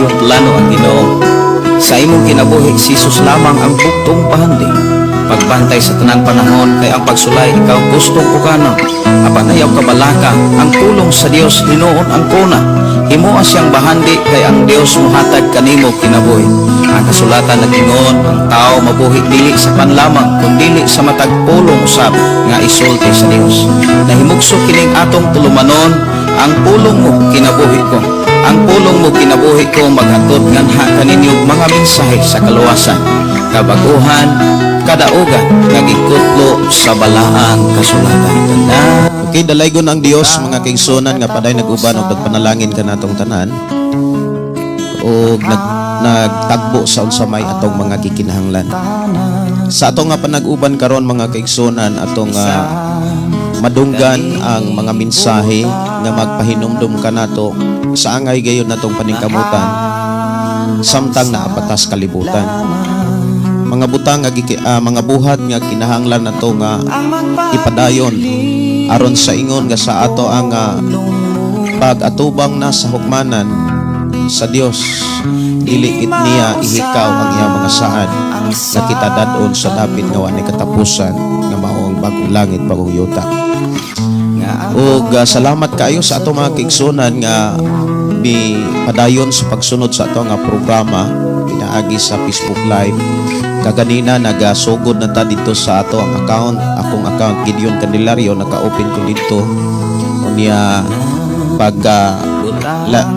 iyong plano ang Ginoo. Sa imong kinabuhi si Jesus lamang ang bugtong pahandi. Pagbantay sa tanang panahon kay ang pagsulay ikaw gustong ukana. Apan ayaw kabalaka ang tulong sa Dios hinuon ang kuna. Himoa siyang bahandi kay ang Dios muhatag kanimo kinabuhi. Ang kasulatan nag-ingon ang tao mabuhi dili sa panlamang kundi sa matag pulong usab nga isulti sa Dios. Nahimugso kining atong tulumanon ang pulong mo kinabuhi ko. Ang pulong mo kinabuhi ko maghatod nganha kaninyong mga mensahe sa kaluwasan, kabaguhan, kadaugan nga gikutlo sa balaang kasulatan. Okay, dalaygon ang Dios mga kaigsunan nga paday nag-uban og nagpanalangin ka natong tanan og nagtagbo sa unsa may atong mga kikinahanglan. Sa ato nga panag-uban karon mga kaigsunan atong madunggan ang mga mensahe nga magpahinumdum kanato sa angay gayon natong paningkamutan samtang naapatas kalibutan. Mga butang mga buhat nga kinahanglan nato nga ipadayon aron sa ingon nga sa ato ang pag-atubang na sa hukmanan sa Dios, dili niya ihikaw ang iyang mga saad na kita dadon sa dapit nga walay katapusan nga mao ang bagong langit bagong yuta. Ug salamat kayo sa ato mga kaigsunan nga padayon sa pagsunod sa ato nga programa pinaagi sa Facebook Live. Kaganina nagasugod na ta dito sa ato ang akong account Gideon Candelario, naka-open ko dito unya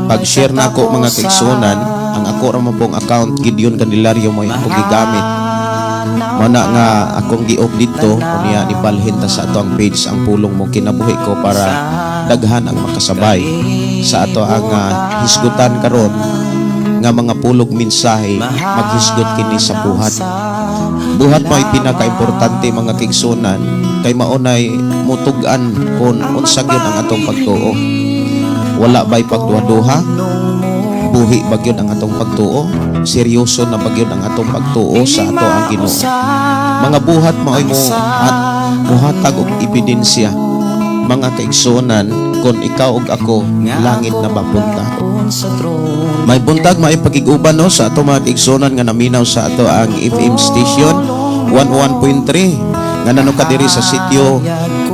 pag-share na ako mga kaigsunan ang ako ra pong account Gideon Candelario mo yung gigamit mana nga akong gi-off dito unya ibalhin ta sa ato ang page ang pulong mo kinabuhi ko para daghan ang makasabay sa ato ang hisgutan karon nga mga pulog mensahe maghisgot kini sa buhat. Buhat mo ay pinaka-importante mga kaigsunan kay maunay mutugan kung unsa gyud ang atong pagtuo. Wala ba'y pagduha-duha? Buhi ba gyud ang atong pagtuo? Seryoso na ba gyud ang atong pagtuo sa ato ang Ginoo? Mga buhat mo ay muhatag og ebidensya mga kaigsunan kung ikaw ug ako langit na bapunta. May buntag may pagiguban no sa ato mga kaigsunan nga naminaw sa ato ang FM station 11.3 nga nanukadiri sa sitio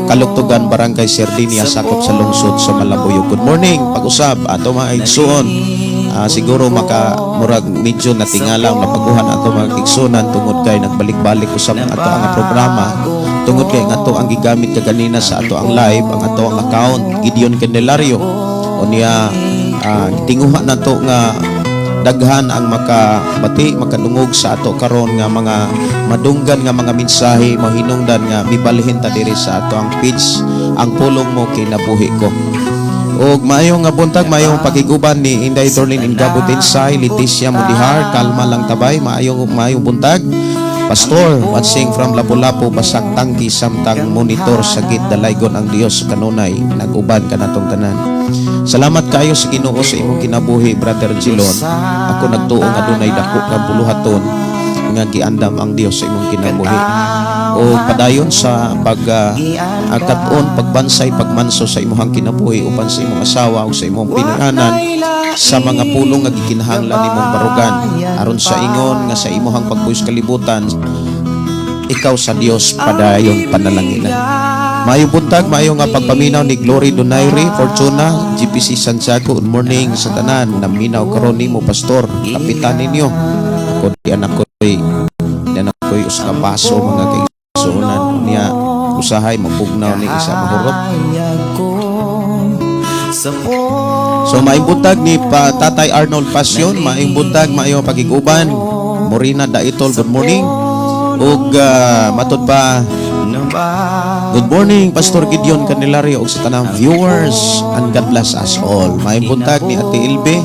Kaluktugan, Barangay Sardinia, sakop sa lungsod sa Malabuyo. Good morning, pag-usab ato mga kaigsuon. Siguro murag medyo natingalang napaguhan ato mga kaigsunan tungod kay nagbalik-balik usab ato ang programa. Tungod kay nga ato ang gigamit kaganina sa ato ang live, ang ato ang account Gideon Candelario. Unya tinguha na to nga daghan ang makadungog sa ato karon nga mga madunggan nga mga mensahe mahinungdan nga mibalhin ta diri sa ato ang page ang pulong mo kinabuhi ko. Og maayong nga buntag, maayong pagiguban ni Inday Dorlin Ingabutinsay, Leticia Mudihar, kalma lang tabay, maayong buntag. Pastor, watsing from Lapu-Lapu, Basak Tangki, samtang monitor sagit dalaygon ang Dios kanunay, nag-uban ka natong tanan. Salamat kayo sa Ginoo sa imong kinabuhi, Brother Jilon. Ako nagtuo nga dunay dako ka buluhaton nga giandam ang Dios sa imong kinabuhi. O padayon sa pag-akaton, pagbansay, pagmanso sa imong kinabuhi upan sa imong asawa o sa imong pinanganan sa mga pulong nga gikinahanglan nimong barugan aron sa ingon nga sa imong pagbuhis kalibutan ikaw sa Dios padayon panalangin. Maayong buntag, maayong nga pagpaminaw ni Glory Donaire Fortuna, GPC Santiago. Good morning sa tanan. Naminaw karon nimo pastor, lapitan ninyo. Ako di anak ko'y uskapaso mga kaigsunan niya usahay mapugnaw ni isa mahurot. So maayong buntag ni Tatay Arnold Passion, maayong buntag, maayong pagiguban. Morina Daitol, good morning. Ug matud pa good morning Pastor Gideon Candelario ug sa tanang viewers, and God bless us all. Maayong buntag ni Ate Ilbe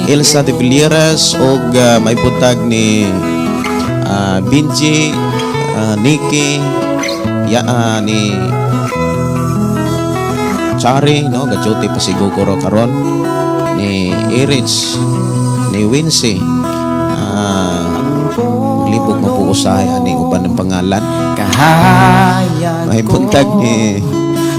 Elsa de Villeras ug maayong buntag ni Binji Nikki ni Chari no gajuti pa siguro karon ni Erich ni Wincy libog mapuusahay aning uban ng pangalan may buntag ni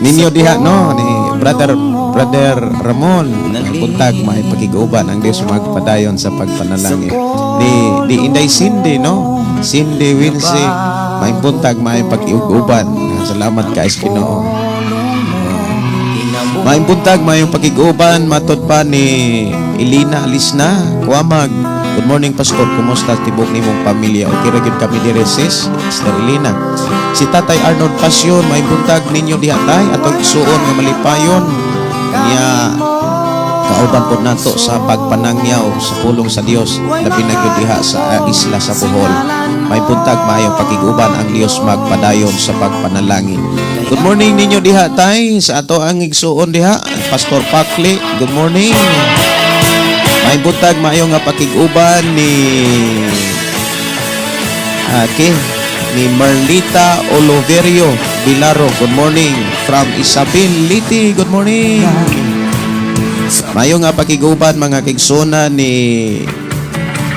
ninyo diha no ni Brother Brother Ramon, may buntag, may pakiguban ang Diyos magpadayon sa pagpanalangin. Di Inday Cindy, no? Cindy Wincy, may buntag, may pakiguban. Salamat guys, Ginoo. May buntag, may pakiguban, matod pa ni Elina Alisna, Kuamag. Good morning, Pastor. Kumusta tibok ni mong pamilya? Okay ra gyud kami dire, sis. Sister Elina. Si Tatay Arnold Pasyon, may buntag ninyo diha tay atong isuon nga malipayon niya kauban po nato sa pagpanangyaw sa pulong sa Dios labi na gyud diha sa isla sa Bohol. May buntag maayong pakiguban ang Dios magpadayon sa pagpanalangin. Good morning ninyo diha tay sa ato ang igsuon diha Pastor Pakli. Good morning. May buntag maayong nga pakiguban ni ni Marlita Oliverio Vilaro. Good morning from Isabel Liti. Good morning. Mayo nga pakiguban mga kigsona ni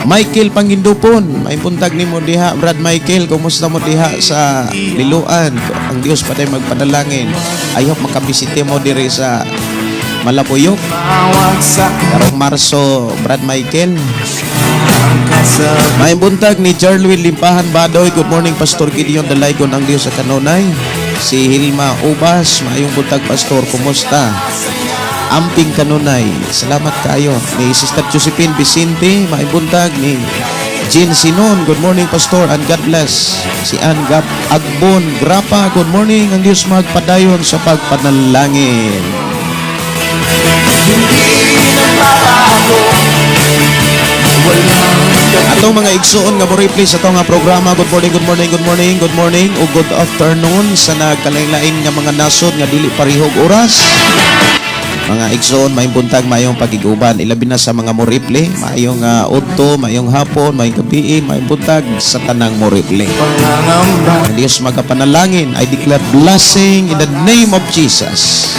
Michael Pangindupon. May buntag nimo diha Brad Michael. Kumusta mo diha sa Liluan? Ang Dios patay magpanalangin. Ayaw makabisite mo diri sa Malabuyok karong Marso, Brad Michael. May buntag ni Jarlwin Limpahan Badoy. Good morning, Pastor Gideon Dalaygon ang Diyos sa kanunay. Si Hilma Ubas, maayong buntag, Pastor. Kumusta? Amping kanunay. Salamat kayo. Ni Sister Josephine Vicente, maayong buntag ni Jean Sinon. Good morning, Pastor, and God bless. Si Ann Agbon Grapa. Good morning, ang Diyos magpadayon sa pagpanalangin. Atong mga igsuon nga mo replay sa atong nga programa. Good morning, good morning, good morning, good morning o good afternoon sa nagkalain-lain nga mga nasod nga dili parihog oras. Mga igsuon, may buntag, mayong pagiguban. Ilabi na sa mga mo replay, mayong udto, mayong hapon, mayong gabi, mayong buntag sa tanang mo replay. Ang Diyos magapanalangin. I declare blessing in the name of Jesus.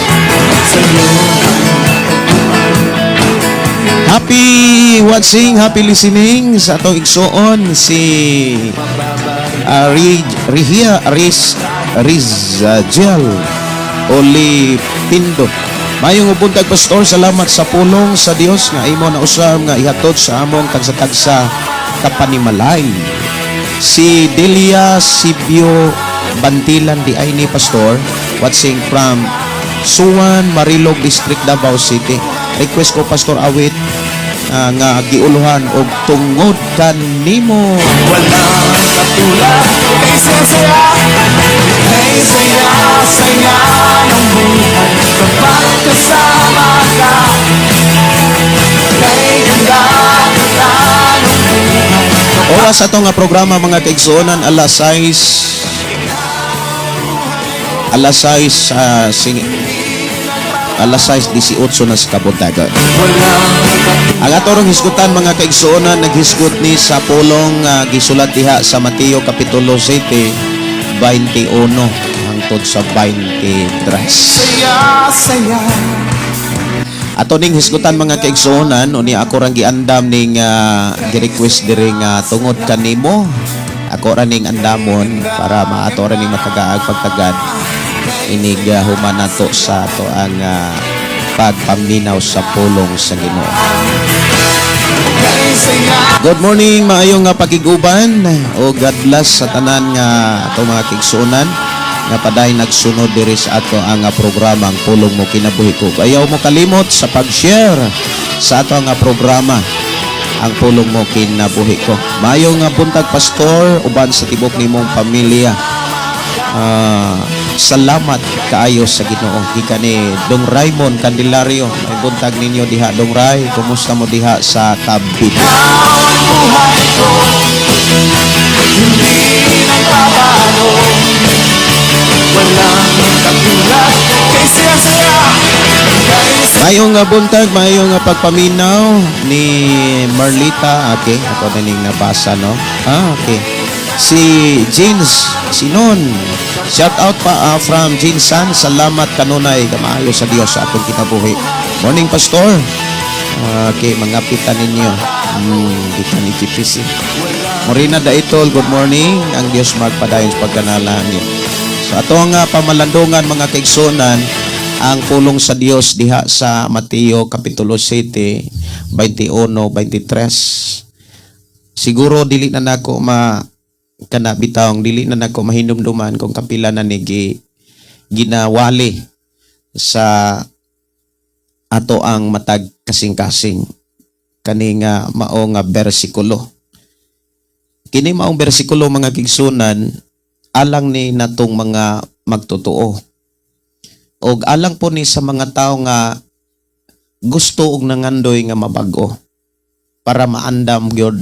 Happy watching, happy listening sa atong igsuon si Rizal Oli Pindo. Mayong ubuntag, Pastor, salamat sa pulong sa Dios nga imo na usab nga ihatod sa among tagsa-tagsa kapanimalay. Si Delia Sibio Bantilan di ay ni Pastor, watching from Suwan, Marilog District, Davao City. Request ko, Pastor, awit nga giuluhan og tungod kanimo. Walang katulad kay saya, kay saya ng buhay kapag kasama ka. Kay ganda ng buhay. Oras ato nga programa mga kaigsuonan alas 6:18 na sa kabuntagan. Ang atorong hisgutan mga kaigsuonan naghisgot ni sa pulong gisulat diha sa Mateo Kapitulo 7 21 hangtod sa 23. Saya Ato ning hisgutan mga kaigsuonan uni ako rang giandam ning gi-request diri nga tungod kanimo. Ako ra ning andamon para maato ra ning makagaag pagtagad inig human nato sa ato ang pagpaminaw sa pulong sa Ginoo. Good morning, maayong pakiguban o God bless sa tanan nga ato mga kigsuonan nga paday nagsunod diri sa ato ang programa ang pulong mo kinabuhi ko. Ayaw mo kalimot sa pag-share sa ato nga programa ang pulong mo kinabuhi ko. Maayong buntag, Pastor, uban sa tibok nimong pamilya. Salamat kaayo sa Ginoo. Gikan ni Dong Raymond Candelario. May buntag ninyo diha, Dong Ray. Kumusta mo diha sa Cavite? buhay ko, hindi nagbabago. Walang katulad kay saya, Mayong buntag, mayong pagpaminaw ni Marlita. Okay, ako na ning nabasa, no? Okay. Si Jeans Sinon. Shout out pa from Jinsan. Salamat kanunay kamaayo sa Dios sa atong kinabuhi. Morning, Pastor. Okay, mga pita ninyo. Di ka ni GPC. Morina Daitol, good morning. Ang Dios magpadayon sa pagkanalangin. So ato nga pamalandungan mga kaigsunan, ang pulong sa Dios diha sa Mateo kapitulo 7, 21-23. Siguro dili na nako kanabitawng dili na nako mahinumduman kung kapila na ni ginawali sa ato ang matag kasing-kasing kani nga mao nga bersikulo. Kini maong bersikulo mga kigsunan alang ni natong mga magtotoo. Og alang po ni sa mga tao nga gusto og nangandoy nga mabag-o para maandam gyud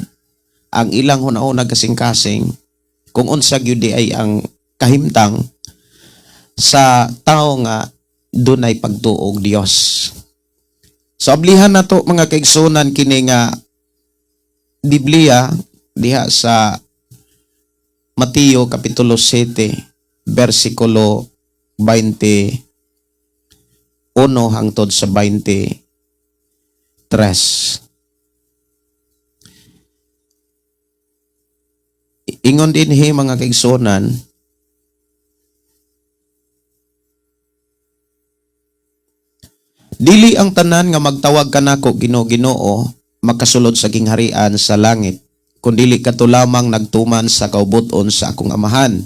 ang ilang hunahuna kasing-kasing kung unsa gyud ay ang kahimtang sa tao nga dunay pagtuog Dios. So ablihan nato mga kaigsunan kini nga Biblia diha sa Mateo kapitulo 7 bersikulo 21 hangtod sa 23. Ingon din mga kaigsunan, dili ang tanan nga magtawag kanako Ginoo makasulod sa gingharian sa langit, kundili kato lamang nagtuman sa kaubuton sa akong amahan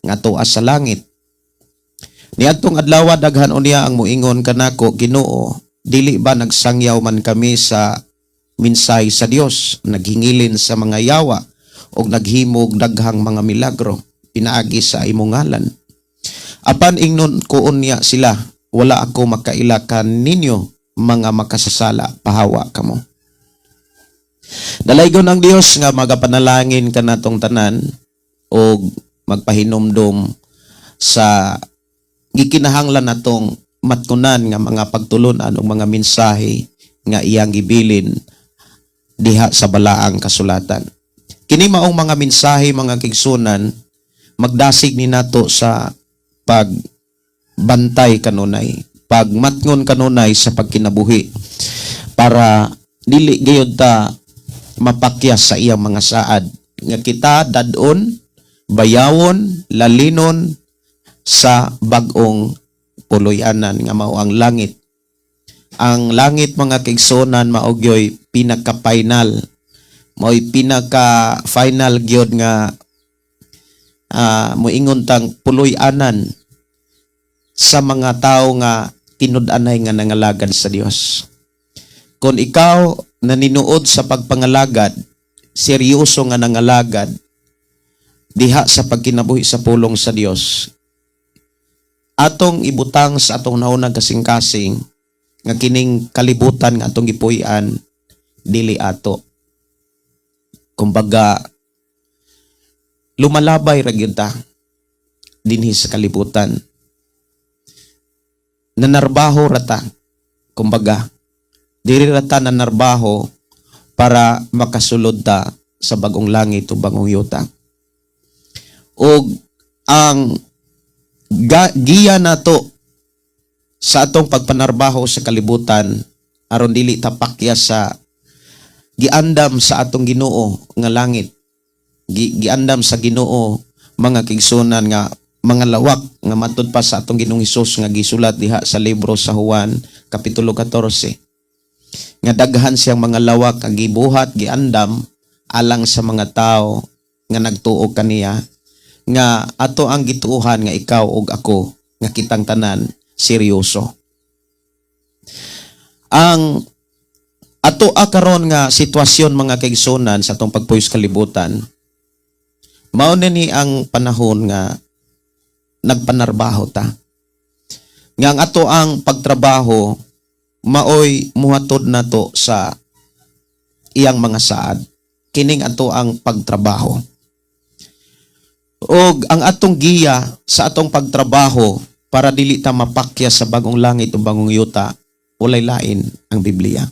nga tuwa sa langit. Niadtong adlaw daghan unya ang muingon kanako Ginoo, dili ba nagsangyaw man kami sa minsay sa Dios, naghingilin sa mga yawa og naghimog daghang mga milagro pinaagi sa imong ngalan. Apan ingnon ko unya sila, wala ako makailakan ninyo mga makasasala, pahawa kamo. Dalaygon ang Dios nga magapanalangin kanatong tanan og magpahinumdom sa gikinahanglan natong matkunan nga mga pagtulunan og mga mensahe nga iyang gibilin diha sa balaang kasulatan. Kini maong mga mensahe mga kigsunan magdasig ni nato sa pagbantay kanunay, pagmatngon kanunay sa pagkinabuhi para dili gayud ta mapakyas sa iyang mga saad nga kita dadon, bayawon, lalinon sa bag-ong puloy-anan nga mao ang langit. Ang langit mga kaigsunan maugyoy pinaka-final, mao'y pinaka-final gyud nga moingon tang puloy-anan sa mga tao nga tinud-anay nga nangalagad sa Dios. Kung ikaw naninuod sa pagpangalagad, seryoso nga nangalagad diha sa pagkinabuhi sa pulong sa Dios, atong ibutang sa atong naunang kasing-kasing nga kining kalibutan nga atong gipuy-an dili ato. Kumbaga lumalabay ra gyud ta dinhi sa kalibutan. Nanarbaho ra ta. Kumbaga diri ra ta nanarbaho para makasulod ta sa bagong langit o bagong yuta. Og ang giya nato sa atong pagpanarbaho sa kalibutan aron dili tapakya sa giandam sa atong Ginoo nga langit, giandam sa Ginoo mga kigsunan nga mga lawak nga matud pa sa atong Ginoong Hesus nga gisulat diha sa libro sa Juan kapitulo 14 nga daghan siyang mga lawak nga gibuhat giandam alang sa mga tao nga nagtuo kaniya, nga ato ang gituohan nga ikaw ug ako nga kitang tanan seryoso. Ang ato karon nga sitwasyon mga kaigsunan sa atong pagpuyo sa kalibutan, mao na ni ang panahon nga nagpanarbaho ta. Nga ang ato ang pagtrabaho maoy muhatod nato sa iyang mga saad. Kining ato ang pagtrabaho. Og ang atong giya sa atong pagtrabaho para dili ta mapakya sa bagong langit o bagong yuta, walay lain ang Biblia.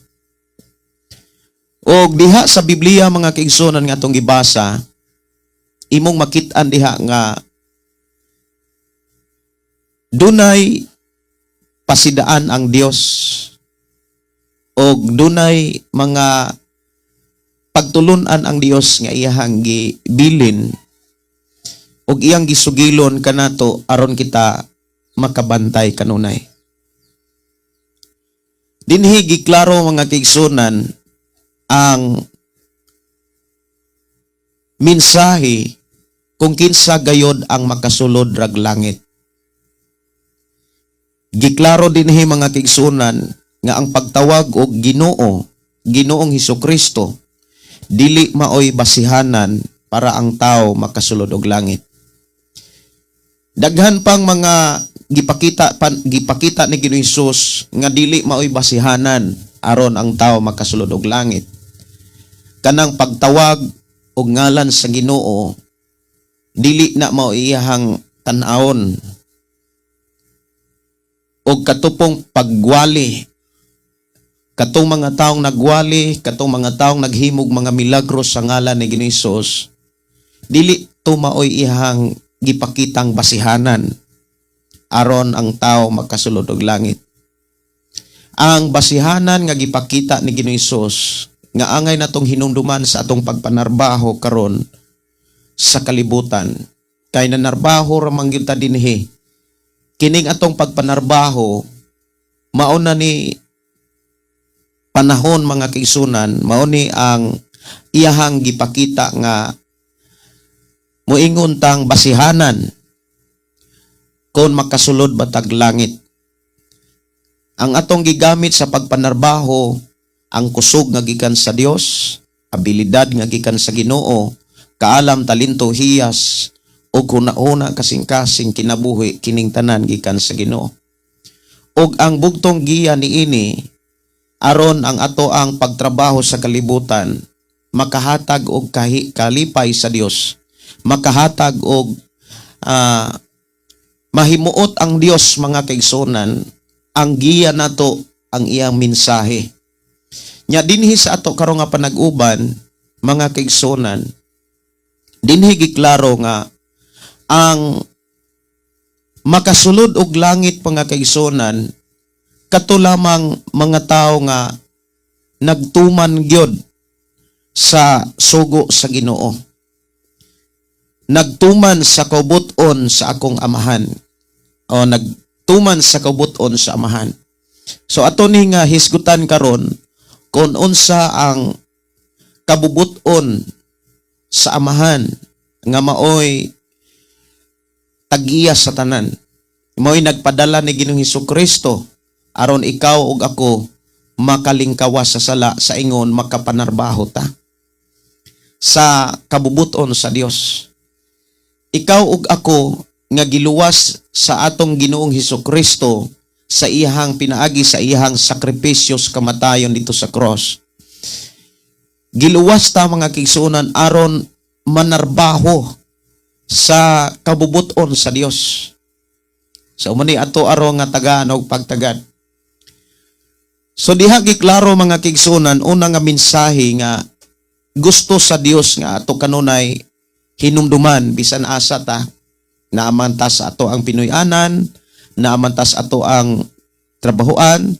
Og diha sa Biblia mga kaigsunan nga atong gibasa, imong makit-an diha nga dunay pasidaan ang Dios og dunay mga pagtulunan ang Dios nga iyang gibilin og iyang gisugilon kanato aron kita makabantay kanunay. Dinhi giklaro mga kaigsunan ang mensahe kung kinsa gayod ang makasulod rag langit. Giklaro dinhi mga kaigsunan nga ang pagtawag og Ginoo, Ginoong Hesukristo, dili maoy basihanan para ang tao makasulod og langit. Daghan pang mga gipakita ni Ginoong Hesus nga dili maoy basihanan aron ang tao makasulod og langit. Kanang pagtawag og ngalan sa Ginoo dili na mao iyahang tan-awon og katupong pagwali. Katong mga taong nagwali, katong mga taong naghimog mga milagros sa ngalan ni Ginoong Hesus, dili to maoy iyahang gipakitang basihanan aron ang tao makasulod og langit. Ang basihanan nga gipakita ni Ginoong Hesus nga angay natong hinumduman sa atong pagpanarbaho karon sa kalibutan, kay nanarbaho ra man gyud ta dinhi. Kining atong pagpanarbaho mao na ni panahon mga kaigsunan, mao ni ang iyahang gipakita nga moingon tang basihanan kung makasulod batag langit. Ang atong gigamit sa pagpanarbaho ang kusog nga gikan sa Dios, abilidad nga gikan sa Ginoo, kaalam, talento, hiyas ug kuna-una kasing-kasing kinabuhi kining tanan gikan sa Ginoo. Ug ang bugtong giya niini aron ang ato ang pagtrabaho sa kalibutan makahatag og kalipay sa Dios, makahatag og mahimuot ang Dios mga kaigsunan, ang giya nato ang iyang mensahe. Nya dinhi sa ato karon nga panag-uban mga kaigsunan, dinhi giklaro nga ang makasulod og langit mga kaigsunan kato lamang mga tao nga nagtuman gyud sa sugo sa Ginoo, nagtuman sa kaubuton sa akong amahan, o nagtuman sa kaubuton sa amahan. So ato ni nga hisgutan karon kung unsa ang kabubuton sa amahan nga maoy tagiya sa tanan, maoy nagpadala ni Ginoong Hesukristo aron ikaw ug ako makalingkawas sa sala sa ingon makapanarbaho ta sa kabubuton sa Dios. Ikaw ug ako nga giluwas sa atong Ginoong Hesukristo sa iyang pinaagi, sa iyang sakripisyos kamatayon dito sa cross. Giluwas ta mga kaigsunan aron manarbaho sa kabubuton sa Dios. So muni ato aron nga tagaan og pagtagad. So diha giklaro mga kaigsunan, una nga mensahe nga gusto sa Dios nga ato kanunay hinumduman bisan asa ta, naaman ta sa ato ang Pinoy-anan, naaman ta sa ato ang trabahoan,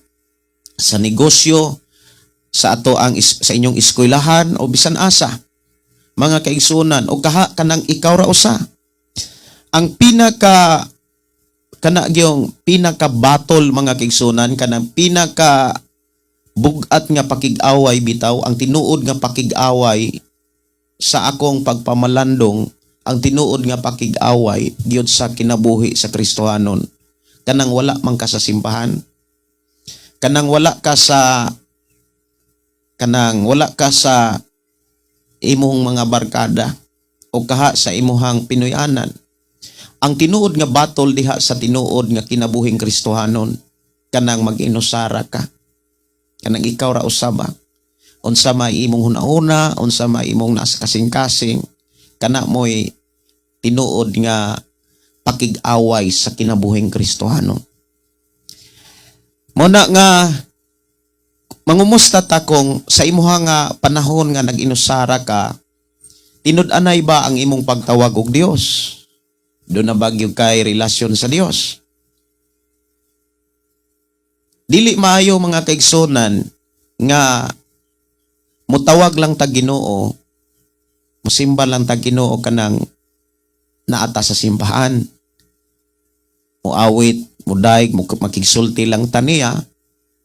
sa negosyo, sa ato ang sa inyong eskwelahan o bisan asa mga kaigsunan, o kaha kanang ikaw ra usa. Ang pinaka battle mga kaigsunan, kanang pinaka bugat nga pakig-away bitaw, ang tinuod nga pakig-away sa akong pagpamalandong, ang tinuod nga pakig-away gyud sa kinabuhi sa Kristohanon, kanang wala man ka sa simbahan, kanang wala ka sa imong mga barkada o kaha sa imuhang Pinoy-anan. Ang tinuod nga battle diha sa tinuod nga kinabuhing Kristohanon, kanang mag-inusara ka, kanang ikaw ra usaba, unsa may imong hunahuna, unsa may imong nasa kasing-kasing, kana mo'y tinuod nga pakig-away sa kinabuhing Kristohanon. Muna nga mangumusta ta kung sa imuha nga panahon nga nag-inusara ka, tinud-anay ba ang imong pagtawag og Dios? Doon na bagyo kay relasyon sa Dios? Dili maayo mga kaigsunan nga mutawag lang ta Ginoo, musimba lang ta Ginoo kanang naata sa simbahan, muawit, mudayeg, makigsulti lang ta niya,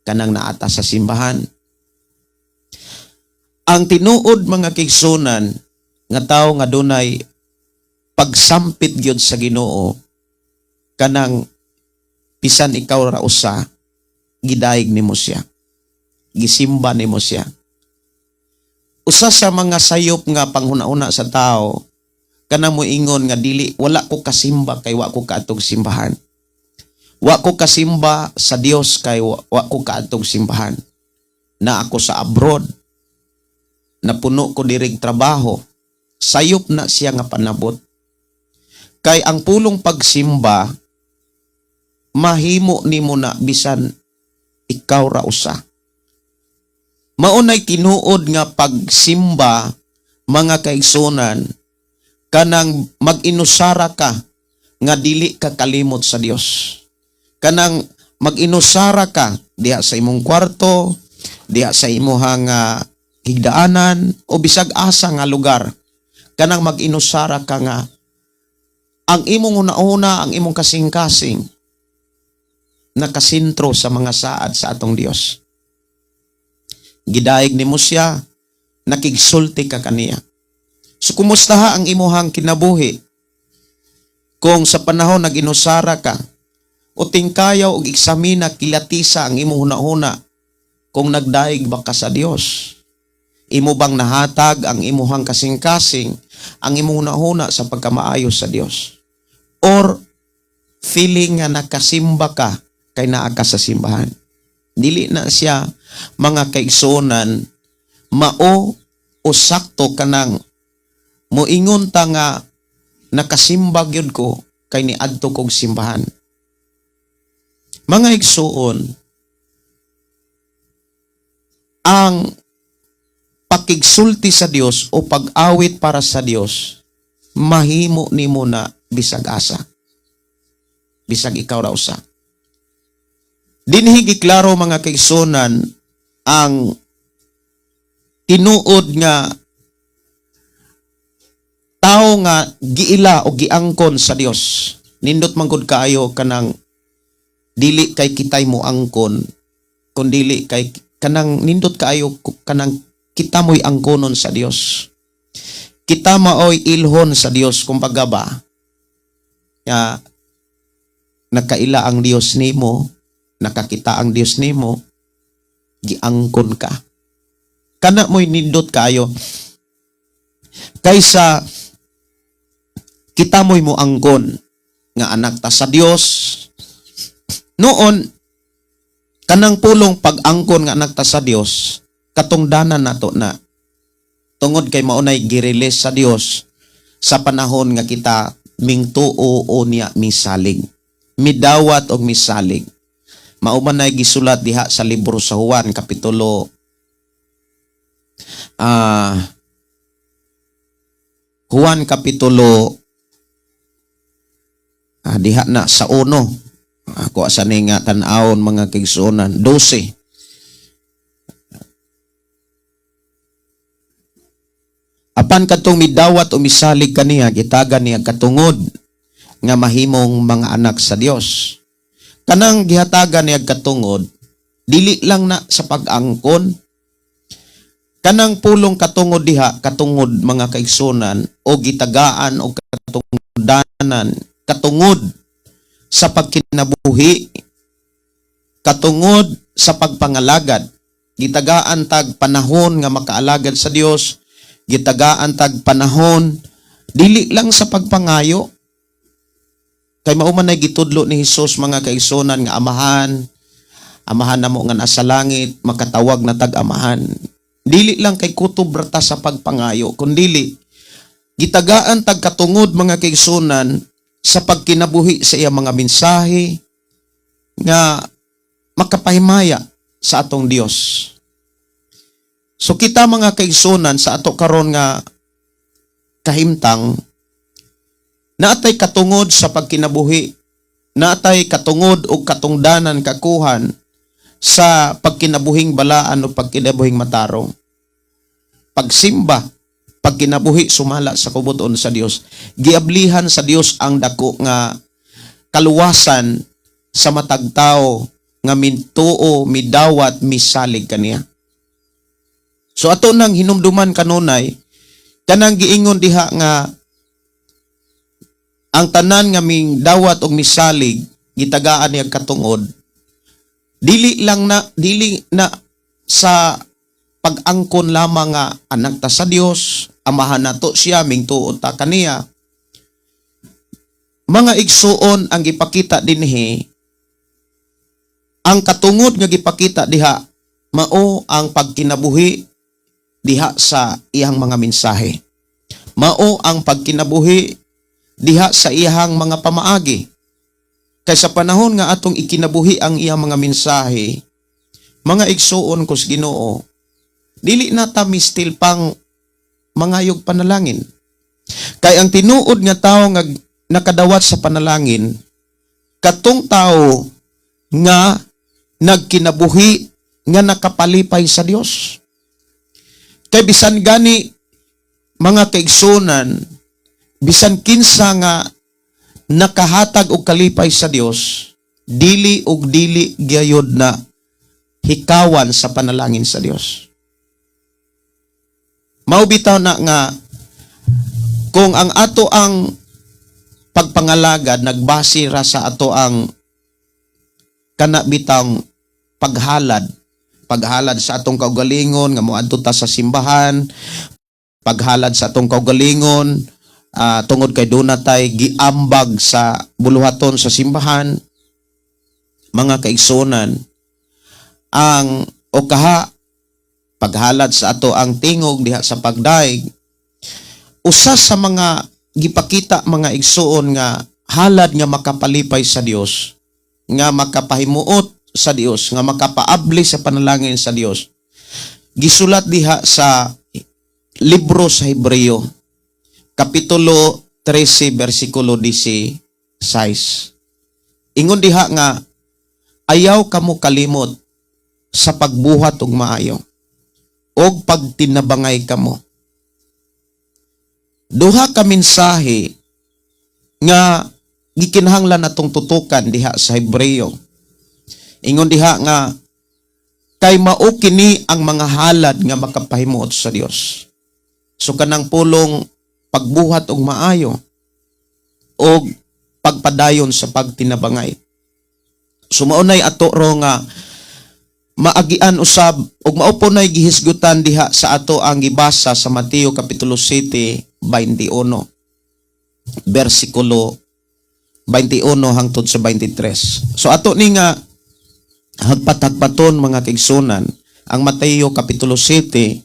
kanang naata sa simbahan. Ang tinuod mga kaigsunan nga tao nga dunay pagsampit gyud sa Ginoo, kanang bisan ikaw ra usa, gidaig nimo siya, gisimba nimo siya. Usa sa mga sayop nga panghuna-una sa tao, kanang moingon nga dili, wala ko kasimba kay wa ko kaadtog simbahan. Wa ko kasimba sa Dios kay wa ko kaadtog simbahan. Na ako sa abroad, napuno ko dirig trabaho, sayop na siya nga panabot. Kay ang pulong pagsimba, mahimo nimo na bisan ikaw ra usa. Maunay tinuod nga pagsimba mga kaigsunan, kanang mag-inusara ka nga dili ka kalimot sa Dios. Kanang mag-inusara ka diha sa imong kwarto, diha sa imong higdaanan o bisag asa nga lugar. Kanang mag-inusara ka nga ang imong una-una, ang imong kasing-kasing nakasintro sa mga saad sa atong Dios. Gidaig nimo siya, nakigsulti ka kaniya. So kumusta ang imuhang kinabuhi? Kung sa panahon nag-inusara ka, o tingkayaw og eksamina kilatisa ang imong hunahuna, kung nagdaig ba ka sa Dios? Imo bang nahatag ang imuhang kasing-kasing, ang imong hunahuna sa pagkamaayos sa Dios? Or feeling nga nakasimba ka kay naa ka sa simbahan? Dili na siya mga kaigsunan mao o sakto kanang moingon ta nga nakasimba gyud ko kay niadto kog simbahan. Mga igsuon, ang pakigsulti sa Dios o pag-awit para sa Dios, mahimo nimo na bisag asa. Bisag ikaw ra usa. Dinhi giklaro mga kaigsunan ang tinuod nga tao nga giila o giangkon sa Dios. Nindot man gud kaayo kanang dili kay kitay mo angkon, kun dili kay kanang nindot kaayo kanang kita mo'y angkonon sa Dios. Kita maoy ilhon sa Dios, kumbaga ba? Ya, nakaila ang Dios nimo, nakakita ang Dios nimo, giangkon ka. Kana mo'y nindot kaayo kaysa kita mo'y mo angkon nga anak ta sa Dios. Noon, kanang pulong pag-angkon nga anak ta sa Dios, katungdanan nato na tungod kay maunay gireles sa Dios sa panahon nga kita mingtuo o niya misalig. Midawat og misalig. Mauman nay gisulat diha sa libro sa Juan kapitulo Juan kapitulo diha na sa 1. Ako asa ni nga tan-awon mga kaigsuonan 12. Apan kadtong midawat o misalig kaniya, gitagan niya katungod nga mahimong mga anak sa Dios. Kanang gihatagan niya katungod, dili lang na sa pag-angkon. Kanang pulong katungod diha, katungod mga kaigsunan o gitagaan o katungdanan, katungod sa pagkinabuhi, katungod sa pagpangalagad. Gitagaan tag panahon nga makaalagad sa Dios, gitagaan tag panahon dili lang sa pagpangayo. Kay mauman nay gitudlo ni Hesus mga kaigsunan nga amahan namo nga nasa langit, makatawag na tag amahan. Dili lang kay kutob rata sa pagpangayo, kundili gitagaan tag katungod mga kaigsunan sa pagkinabuhi sa iya mga mensahe nga makapahimaya sa atong Dios. So kita mga kaigsunan sa ato karon nga kahimtang, naatay katungod sa pagkinabuhi, naatay katungod o katungdanan kakuhan sa pagkinabuhing balaan o pagkinabuhing matarong. Pagsimba, pagkinabuhi sumala sa kubuton sa Dios. Giablihan sa Dios ang dako nga kaluwasan sa matag tao nga mintuo, midawat, misalig kaniya. So ato nang hinumduman kanunay, kanang giingon diha nga ang tanan nga ming dawat og misalig gitagaan niya katungod dili na sa pag-angkon lamang nga anak ta sa Dios, amahan nato siya, mingtuon ta kaniya. Mga igsuon ang gipakita dinhi, ang katungod nga gipakita diha mao ang pagkinabuhi diha sa iyang mga mensahe. Mao ang pagkinabuhi diha sa iyang mga pamaagi. Kay sa panahon nga atong ikinabuhi ang iyang mga mensahe, mga igsuon kus Ginoo, dili na ta mistil pang mangayog panalangin. Kay ang tinuod nga tawo nga nakadawat sa panalangin, katong tawo nga nagkinabuhi nga nakapalipay sa Dios. Kay bisan gani mga kaigsunan, bisan kinsa nga nakahatag og kalipay sa Dios, dili og dili gyayod na hikawan sa panalangin sa Dios. Mao bitaw na nga kung ang ato ang pagpangalagad nagbase ra sa ato ang kana bitang paghalad sa atong kaugalingon nga moadto ta sa simbahan, paghalad sa atong kaugalingon tungod kay dunay giambag sa buluhaton sa simbahan, mga kaigsunan, ang okaha paghalad sa ato ang tingog diha sa pagdaig, usa sa mga gipakita mga igsuon nga halad nga makapalipay sa Dios, nga makapahimuot sa Dios, nga makapaabli sa panalangin sa Dios. Gisulat diha sa libro sa Hebreo, Kapitulo 13, versikulo 16. Ingon diha nga, ayaw kamo kalimot sa pagbuhat og maayo, og pagtinabangay kamo. Duha ka mensahe nga gikinahanglan natong tutukan diha sa Hebreo. Ingon diha nga, kay mao kini ang mga halad nga makapahimuot sa Dios. So kanang pulong pagbuhat og maayo o pagpadayon sa pagtinabangay. Sumaunay ato ro nga maagian usab og maupo nay gihisgutan diha sa ato ang gibasa sa Mateo Kapitulo 7, 21, versikulo 21 hangtod sa 23. So ato ni nga hagpatagpaton mga kaigsunan ang Mateo Kapitulo 7,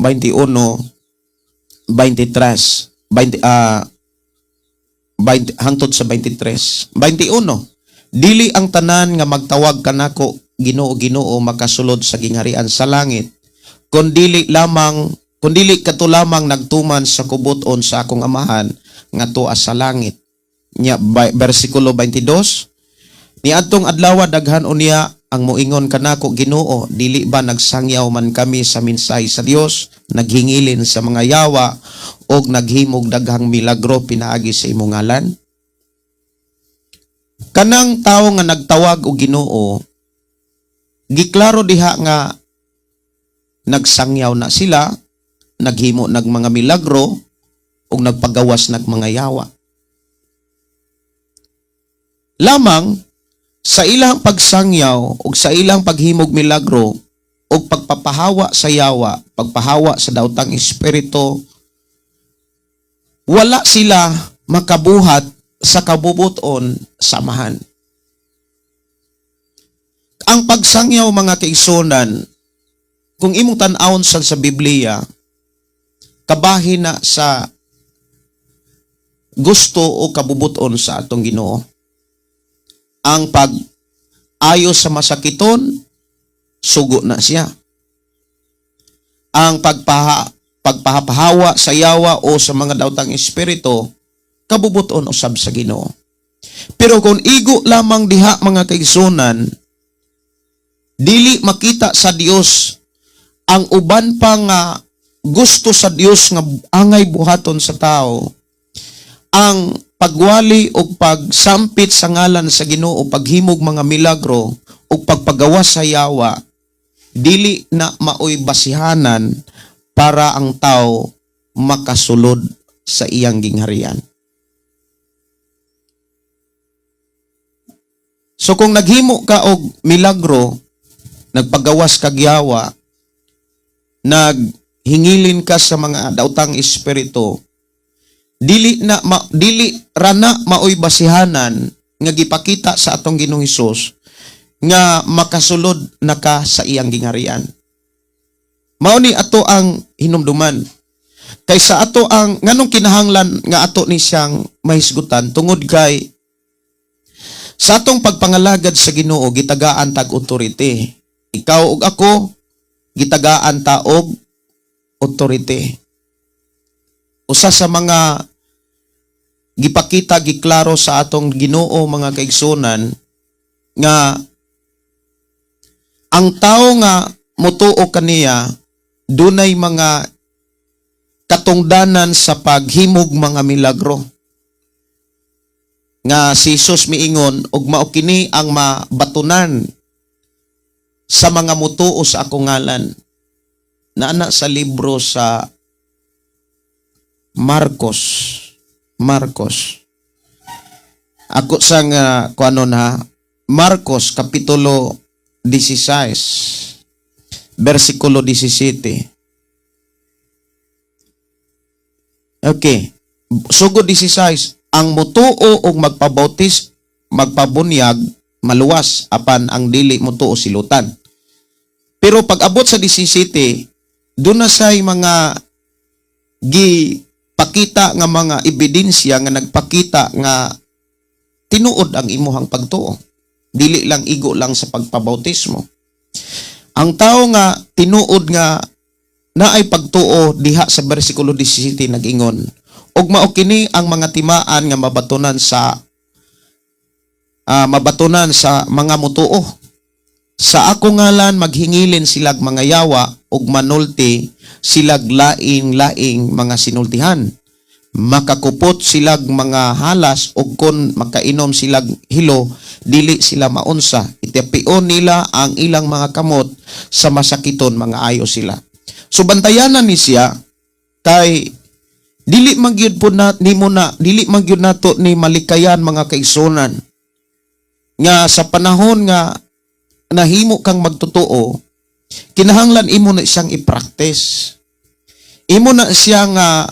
21, 23, hangtod sa 23. 21, dili ang tanan nga magtawag kanako Ginoo Ginoo makasulod sa gingharian sa langit, kundi kadto lamang nagtuman sa kubuton sa akong amahan nga tuwa sa langit. Nya bersikulo 22, niadtong adlaw daghan unya ang moingon kanako Ginoo, dili ba nagsangyaw man kami sa mensahe sa Dios, naghingilin sa mga yawa og naghimog daghang milagro pinaagi sa imong ngalan? Kanang tawo nga nagtawag og Ginoo, giklaro diha nga nagsangyaw na sila, naghimo nag mga milagro ug nagpagawas nag mga yawa. Lamang sa ilang pagsangyaw ug sa ilang paghimog milagro ug pagpapahawa sa yawa, pagpahawa sa daotang espiritu, wala sila makabuhat sa kabubuton samahan. Ang pagsangyaw mga kaigsunan, kung imong tan-awon sa Biblia, kabahin na sa gusto o kabubuton sa atong Ginoo. Ang pag-ayo sa masakiton, sugo na siya. Ang pagpahapahawa sa yawa o sa mga daotang espiritu, kabubuton usab sa Ginoo. Pero kung igo lamang diha mga kaigsunan, dili makita sa Dios ang uban pa nga gusto sa Dios nga angay buhaton sa tao, ang pagwali o pagsampit sa ngalan sa Ginoo, paghimog mga milagro ug pagpagawas sa yawa dili na maoy basihanan para ang tao makasulod sa iyang gingharian. So kung naghimo ka og milagro, nagpagawas kag yawa, naghingilin ka sa mga daotang espiritu, dili rana maoy basihanan nga gipakita sa atong Ginoong Hesus nga makasulod na ka sa iyang gingharian. Mao ni ato ang hinumduman. Kaysa ato ang nganong kinahanglan nga ato ni siyang mahisgutan tungod kay sa atong pagpangalagad sa Ginoo gitagaan tag authority. Ikaw ug ako gitagaan ta og authority. Usa sa mga gipakita giklaro sa atong Ginoo mga kaigsunan nga ang tao nga motuo kaniya dunay mga katungdanan sa paghimog mga milagro. Nga si Jesus miingon og mao kini ang mabatunan sa mga mutuo sa akong ngalan. Naana sa libro sa Marcos. Ako sang kuanon ha, Marcos kapitulo 16 versikulo 17. Okay. Sugod 16, ang mutuo og magpabunyag maluwas apan ang dili mutuo silutan. Pero pag abot sa 17, doon na say mga gipakita nga mga ebidensya nga nagpakita nga tinuod ang imuhang pagtuo. Dili lang igo lang sa pagpabautismo. Ang tao nga tinuod nga naay pagtuo diha sa bersikulo 17 nag-ingon, ug mao kini ang mga timaan nga mabatunan sa mga mutuo. Sa ako ngalan maghingilin silag mga yawa ug manulti silag laing-laing mga sinultihan. Makakupot silag mga halas ug kon makainom silag hilo dili sila maunsa. Itipion nila ang ilang mga kamot sa masakiton mga ayo sila. So bantayanan ni siya kay dili magyud po dili magyud nato ni malikayan mga kaigsunan nga sa panahon nga nahimo kang magtotoo, kinahanglan imo na siyang i-practice. Imo na siya nga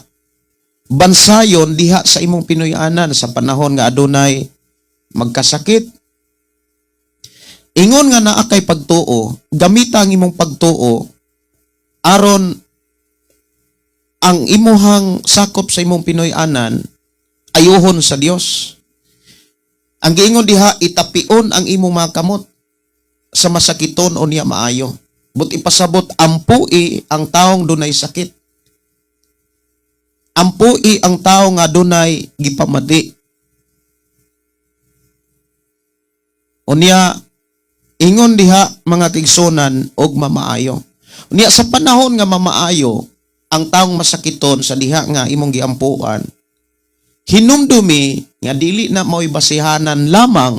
bansayon diha sa imong pinuy-anan sa panahon nga adunay magkasakit. Ingon nga naa kay pagtuo, gamita ang imong pagtuo aron ang imuhang sakop sa imong pinuy-anan ayuhon sa Dios. Ang giingon diha, itapion ang imong mga kamot sa masakiton o niya maayo. But ipasabot, ampui ang taong dunay sakit. Ampui ang tao nga dunay gipamati. O niya, ingon diha mga kigsunan og mamaayo. O niya, sa panahon nga mamaayo, ang taong masakiton sa diha nga imong giampuan, hinumdumi nga dili na mao'y basihanan lamang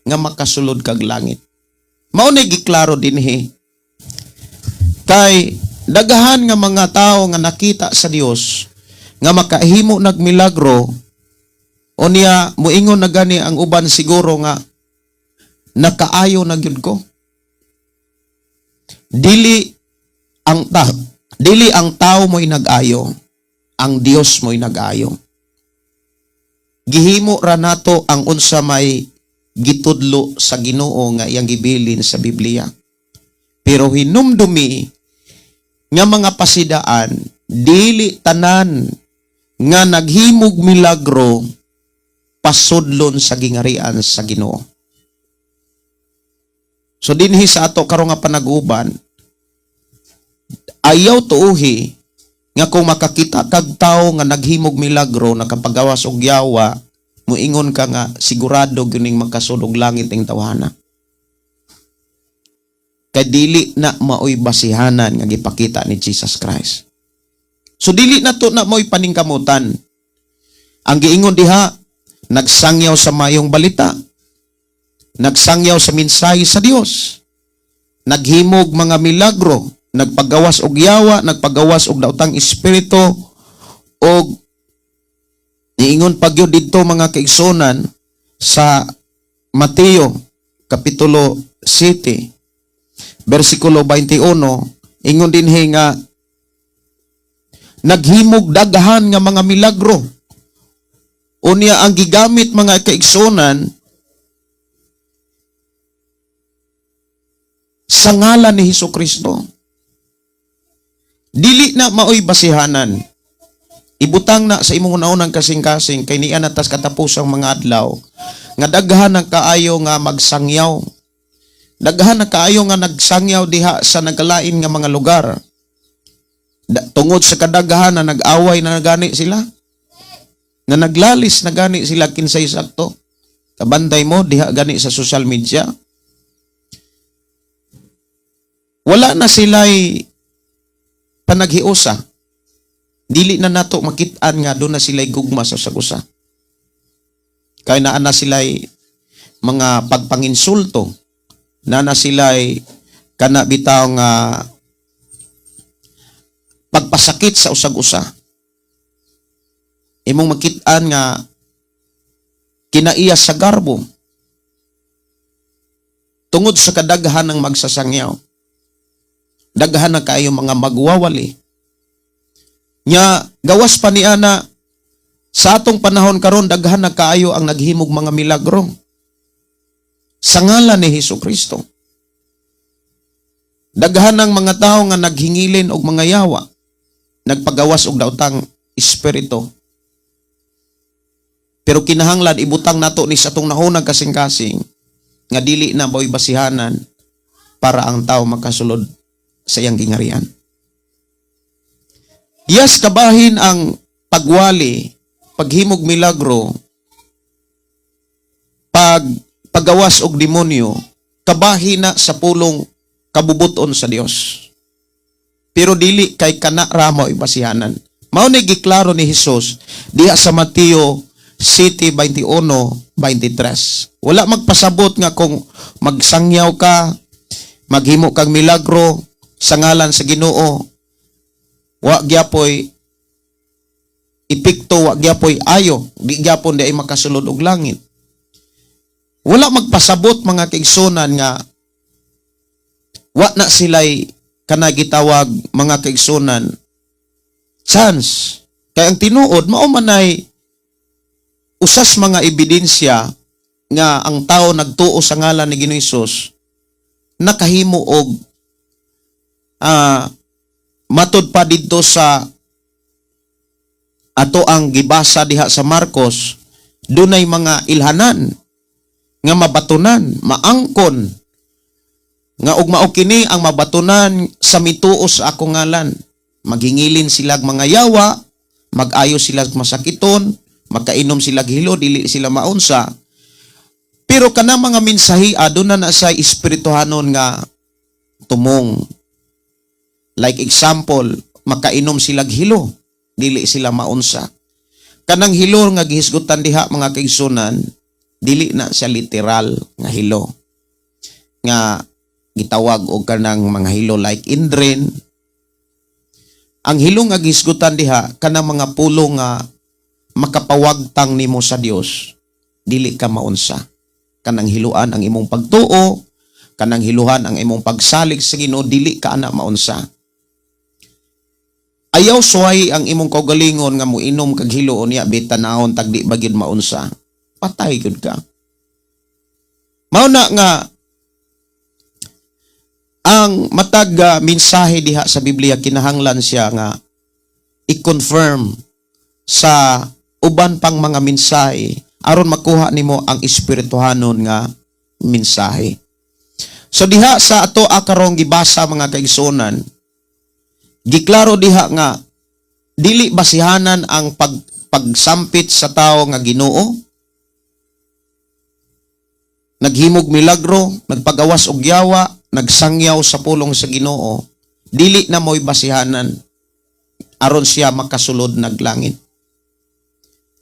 nga makasulod kag langit. Mao na giklaro dinhi. Kay dagahan nga mga tao nga nakita sa Dios nga makahimo nagmilagro, o niya muingon na gani ang uban siguro nga nakaayo na gyud ko. Dili ang tao mo'y nag-ayo, ang Dios mo'y nag-ayo. Gihimo ra nato ang unsa may gitudlo sa Ginoo nga iyang gibilin sa Biblia. Pero hinumdumi nga mga pasidaan, dili tanan nga naghimog milagro pasudlon sa gingarian sa Ginoo. So dinhi sa ato karon nga panag-uban, ayaw tuuhi nga kung makakita kag tawo nga naghimog milagro, nakapagawas og yawa, muingon ka nga sigurado gining makasulog langit ing tawhana. Kay dili na maoy basihanan nga gipakita ni Jesus Christ. So dili na to na maoy paningkamutan. Ang giingon diha, nagsangyaw sa mayong balita. nagsangyaw sa mensahe sa Dios, naghimog mga milagro, nagpagawas og yawa, nagpagawas og daotang espiritu, og niingon pagyud didto mga kaigsunan sa Mateo kapitulo 7 versikulo 21, ingon dinhi nga naghimog daghan nga mga milagro. Unya ang gigamit mga kaigsunan sa ngalan ni Hesukristo. Dili na maoy basihanan. Ibutang na sa imong unang kasing-kasing kay niya natas katapusang mga adlaw nga daghan ang kaayo nga magsangyaw. Daghan ang kaayo nga nagsangyaw diha sa nagalain nga mga lugar. Tungod sa kadaghan na nag-away na gani sila. Na naglalis na gani sila kinsay sakto. Kabanday mo diha gani sa social media. Wala na sila'y panaghiusa. Dili na nato makit-an nga doon na sila'y gugma sa sagusa. Kaya na sila'y mga pagpanginsulto. Na sila'y kana bitaw nga pagpasakit sa usag-usa. Imong makit-an nga kinaiya sa garbo. Tungod sa kadaghan ng magsasangyaw. Daghan na kayo mga magwawali. Nya gawas pa ni ana sa atong panahon karon daghan na kaayo ang naghimog mga milagro. Sa ngalan ni Hesukristo. Daghan ng mga tao nga naghingilin og mga yawa, nagpagawas og daotang espiritu. Pero kinahanglan ibutang nato ni sa atong nahunag kasing-kasing nga dili na boy basihanan para ang tao makasulod sa iyang gingarian. Yes, kabahin ang pagwali, paghimog milagro, paggawas og demonyo, kabahin na sa pulong kabubuton sa Dios. Pero dili kay kana ramo ibasihanan. Mao ni giklaro ni Hesus diha sa Mateo 7:21-23. Wala magpasabot nga kung magsangyaw ka, maghimo kang milagro sa ngalan sa Ginoo, wa gyapoy epekto, wa gyapoy ayo, di gyapon di ay makasulod og langit. Wala magpasabot mga kaigsunan nga wa na sila'y kana gitawag mga kaigsunan chance. Kaya ang tinuod mao man ay usas mga ebidensya nga ang tao nagtuo sa ngalan ni Ginoong Hesus nakahimo og matud pa didto sa ato ang gibasa diha sa Marcos, dunay mga ilhanan nga mabatunan, maangkon nga ug mao kini ang mabatunan sa mituo sa akong ngalan. Maghingilin sila mga yawa, mag-ayo sila masakiton, magkainom sila hilo, dili sila maunsa. Pero kana mga mensahe aduna na sa espirituhanon nga tumong. Like example, makainom sila hilo, dili sila maunsa. Kanang hilo nga gihisgutan diha mga kaigsunan, dili na siya literal nga hilo. Nga gitawag og kanang mga hilo like indrin. Ang hilo nga gihisgutan diha kanang mga pulo nga makapawagtang nimo sa Dios, dili ka maunsa. Kanang hiluan ang imong pagtuo, kanang hiluhan ang imong pagsalig sa Ginoo, dili ka ana maunsa. Ayaw suway ang imong kaugalingon nga moinom kag hilo unya bitanahon tagdi bagid maunsa. Patay gud ka. Mao na nga ang matag mensahe diha sa Biblia kinahanglan siya nga i-confirm sa uban pang mga mensahe aron makuha nimo ang espirituhanon nga mensahe. So diha sa ato karong gibasa mga kaigsunan, giklaro diha nga dili basihanan ang pagsampit sa tao nga Ginoo, naghimog milagro, nagpagawas og yawa, nagsangyaw sa pulong sa Ginoo, dili na mo'y basihanan aron siya makasulod naglangit.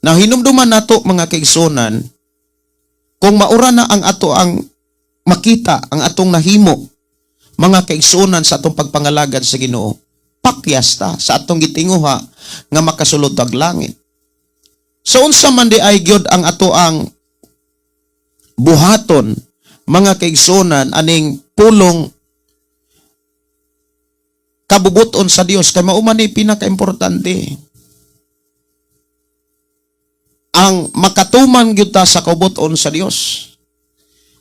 Now hinumduman nato mga kaigsunan kung maura na ang ato ang makita, ang atong nahimo, mga kaigsunan sa atong pagpangalagad sa Ginoo, pakyas ta sa atong gitinguha nga makasulod og langit. So unsa man di ay gyud ang ato ang buhaton, mga kaigsunan, aning pulong kabubuton sa Dios, kay mao man ni pinakaimportante. Ang makatuman gyud ta sa kabubuton sa Dios.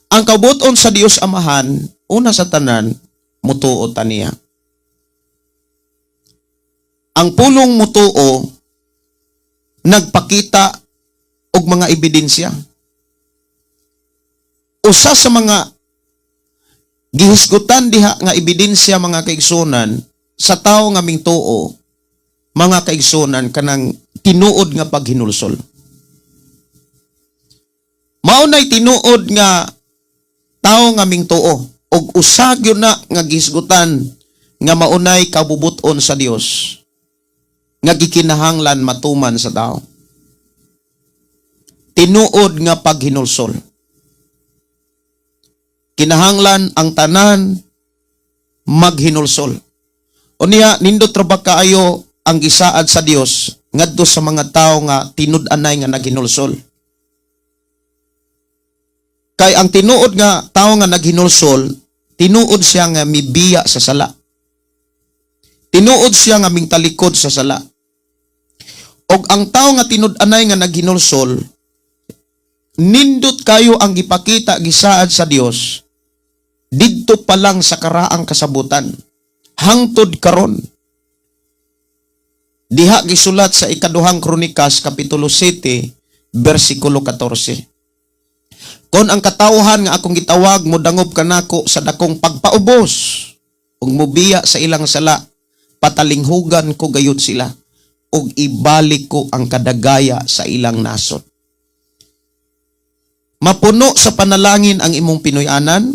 Ang kabubuton sa Dios Amahan, una sa tanan, mutuo ta niya. Ang pulong mutuo nagpakita og mga ebidensya. Usa sa mga gihisgutan diha nga ebidensya, mga kaigsunan, sa tao nga ming tuo, mga kaigsunan, kanang tinuod nga paghinulsol. Maunay tinuod nga tao nga ming tuo, og usag yun na nga gihisgutan nga maunay kabubuton sa Dios nga gikinahanglan matuman sa tao. Tinuod nga paghinulsol. Kinahanglan ang tanan maghinulsol. Unya nindot ra ba kaayo ang gisaad sa Dios ngadto sa mga tao nga tinud-anay nga naghinulsol. Kay ang tinuod nga tao nga naghinulsol, tinuod siya nga mibiya sa sala. Tinuod siya nga mingtalikod sa sala. Og ang tao nga tinud-anay nga naghinulsol, nindot kayo ang gipakita gisaad sa Dios didto pa lang sa karaang kasabutan hangtod karon. Diha gisulat sa ikaduhang Kronikas kapitulo 7 bersikulo 14. Kon ang katawhan nga akong gitawag mo dangob kanako sa dakong pagpaubos ug mobiya sa ilang sala, patalinghugan ko gayud sila ug ibalik ko ang kadagaya sa ilang nasod. Mapuno sa panalangin ang imong Pinoy-anan,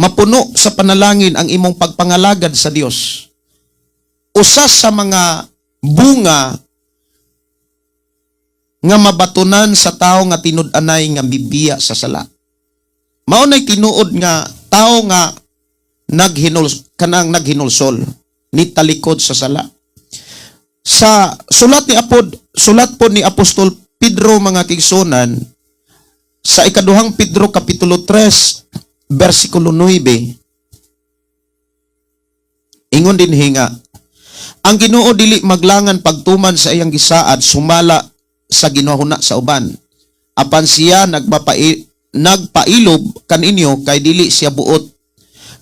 mapuno sa panalangin ang imong pagpangalagad sa Dios. Usa sa mga bunga nga mabatunan sa tao nga tinud-anay nga bibiya sa sala. Mao nay tinuod nga tao nga naghinulsol, nitalikod sa sala. Sa sulat po ni Apostol Pedro, mga kaigsunan, sa ikaduhang Pedro kapitulo 3 bersikulo 9, ingon din hinga, ang Ginoo dili maglangan pagtuman sa iyang gisaad sumala sa ginahuna sa uban. Apan siya nagpailob kaninyo kay dili siya buot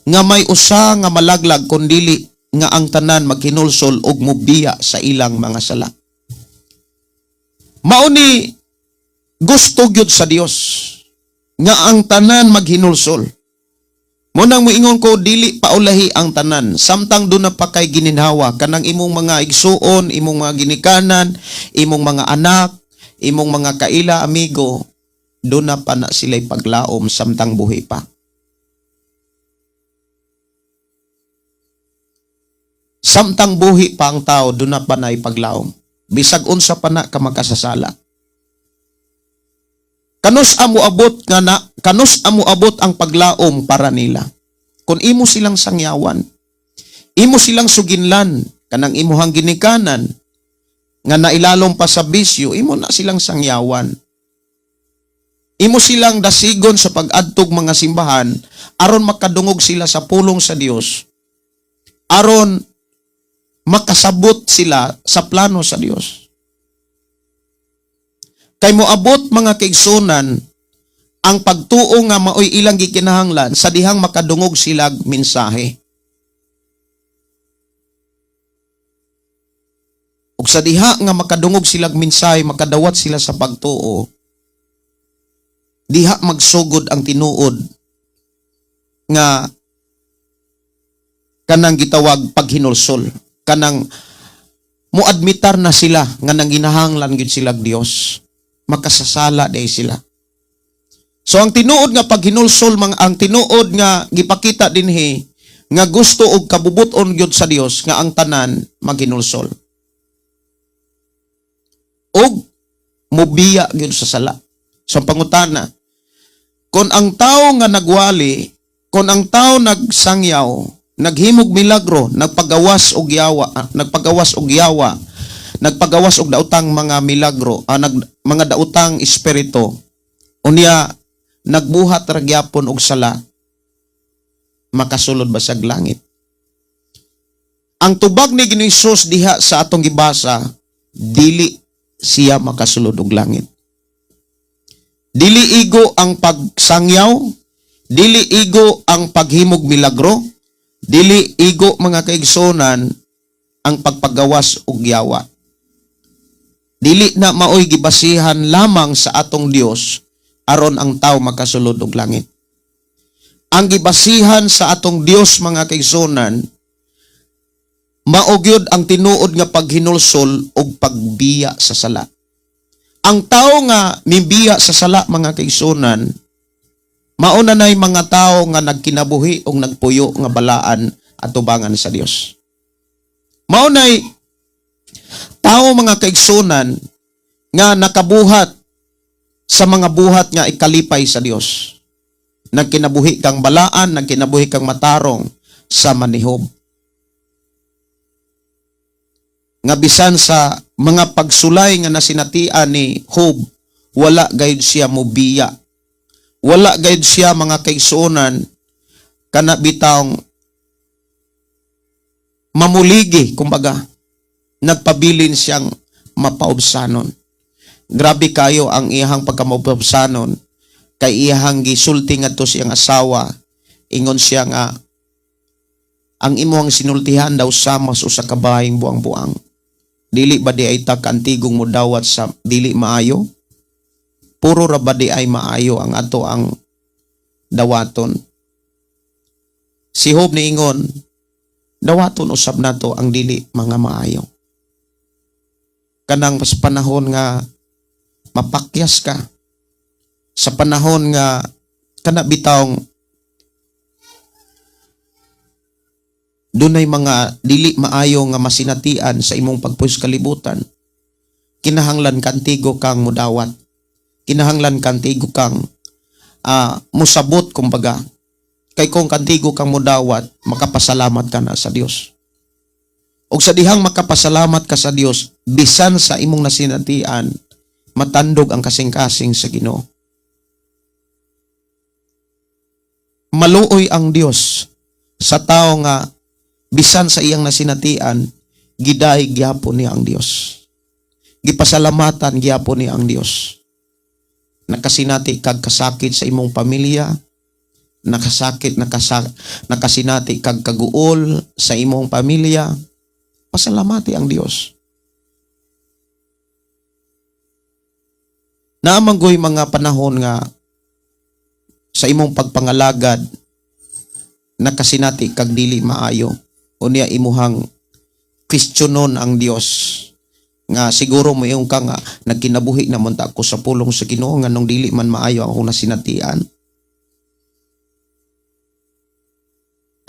nga may usa nga malaglag kun dili nga ang tanan maghinulsol og mobiya sa ilang mga sala. Mao ni gusto gyud sa Dios nga ang tanan maghinulsol. Munang moingon ko dili paulahi ang tanan, samtang do na pa kay gininhawa kanang imong mga igsuon, imong mga ginikanan, imong mga anak, imong mga kaila amigo, do na pa na sila'y paglaom samtang buhi pa. Samtang buhi pa ang tao, do na pa na ipaglaom. Bisag unsa pa na ka makasasala. Kanus amo abot ang paglaom para nila. Kung imo silang sangyawan, imo silang suginlan, kanang imuhang ginikanan, nga nailalom pa sa bisyo, imo na silang sangyawan. Imo silang dasigon sa pag-adtog mga simbahan, aron makadungog sila sa pulong sa Dios, aron makasabot sila sa plano sa Dios. Kay moabot, mga kaigsunan, ang pagtuo nga maoy ilang gikinahanglan sa dihang makadungog sila mensahe. Ug sa diha nga makadungog sila mensahe, makadawat sila sa pagtuo, diha magsugod ang tinuod nga kanang gitawag paghinulsol, kanang muadmitar na sila nga nanginahanglan gyud sila Dios, makasasala day sila. So ang tinuod nga paghinulsol, ang tinuod nga gipakita dinhi nga gusto og kabubuton gyud sa Dios nga ang tanan maghinulsol og mobiya gyud sa sala. So ang pangutana, Kung ang tao nga nagwali, kung ang tao nagsangyaw, naghimog milagro, nagpagawas og yawa, nagpagawas og daotang mga milagro, mga daotang espiritu, unya nagbuhat ra gyapon og sala, makasulod ba sa langit? Ang tubag ni Ginoong Hesus diha sa atong gibasa, dili siya makasulod og langit. Dili igo ang pagsangyaw, dili igo ang paghimog milagro, dili igo mga kaigsonan ang pagpagawas og yawa. Dili na maoy gibasihan lamang sa atong Dios aron ang tao makasulod og langit. Ang gibasihan sa atong Dios mga kaigsonan, maogyod ang tinuod nga paghinulsol og pagbiya sa sala. Ang tao nga mibiya sa sala mga kaigsonan, mauna nay mga tao nga nagkinabuhi o nagpuyo nga balaan at tubangan sa Dios. Maunay tao mga kaigsonan nga nakabuhat sa mga buhat nga ikalipay sa Dios. Nagkinabuhi kang balaan, nagkinabuhi kang matarong sa manihob. Nga bisan sa mga pagsulay nga nasinatian ni Job, wala gayud siya mobiya. Wala gayud siya mga kaigsuonan kana bitawng mamuligi, kumbaga nagpabilin siyang mapaubsanon. Grabe kayo ang iyang pagkamaubsanon kay iyang gisulti ngadto siyang asawa, ingon siya nga ang imong sinultihan daw sama sa usa ka baying buang-buang. Dili ba di ay takantigong mo dawat sa dili maayo? Puro ra ba di ay maayo ang ato ang dawaton? Si Job niingon, dawaton usab nato ang dili mga maayo. Kanang sa panahon nga mapakyas ka, sa panahon nga kana bitawng dunay mga dili maayo nga masinatian sa imong pagpuyo sa kalibutan, kinahanglan kantigo kang mudawat. Kinahanglan kantigo kang musabot, kumbaga. Kay kung kantigo kang mudawat, makapasalamat ka na sa Dios. Og sa dihang makapasalamat ka sa Dios, bisan sa imong nasinatian, matandog ang kasing-kasing sa Ginoo. Maluoy ang Dios sa tao nga bisan sa iyang nasinatian, giday gyapon niya ang Dios. Gipasalamatan gyapon niya ang Dios. Nakasinati kag kasakit sa imong pamilya, nakasinati kag kaguol sa imong pamilya, pasalamati ang Dios. Naamanggoy mga panahon nga sa imong pagpangalagad, nakasinati kag dili maayo, unya imuhang kwestiyonon ang Dios nga siguro mo yung ka nga nagkinabuhi na munta ako sa pulong sa Ginoo nga nung dili man maayo ako nasinatian.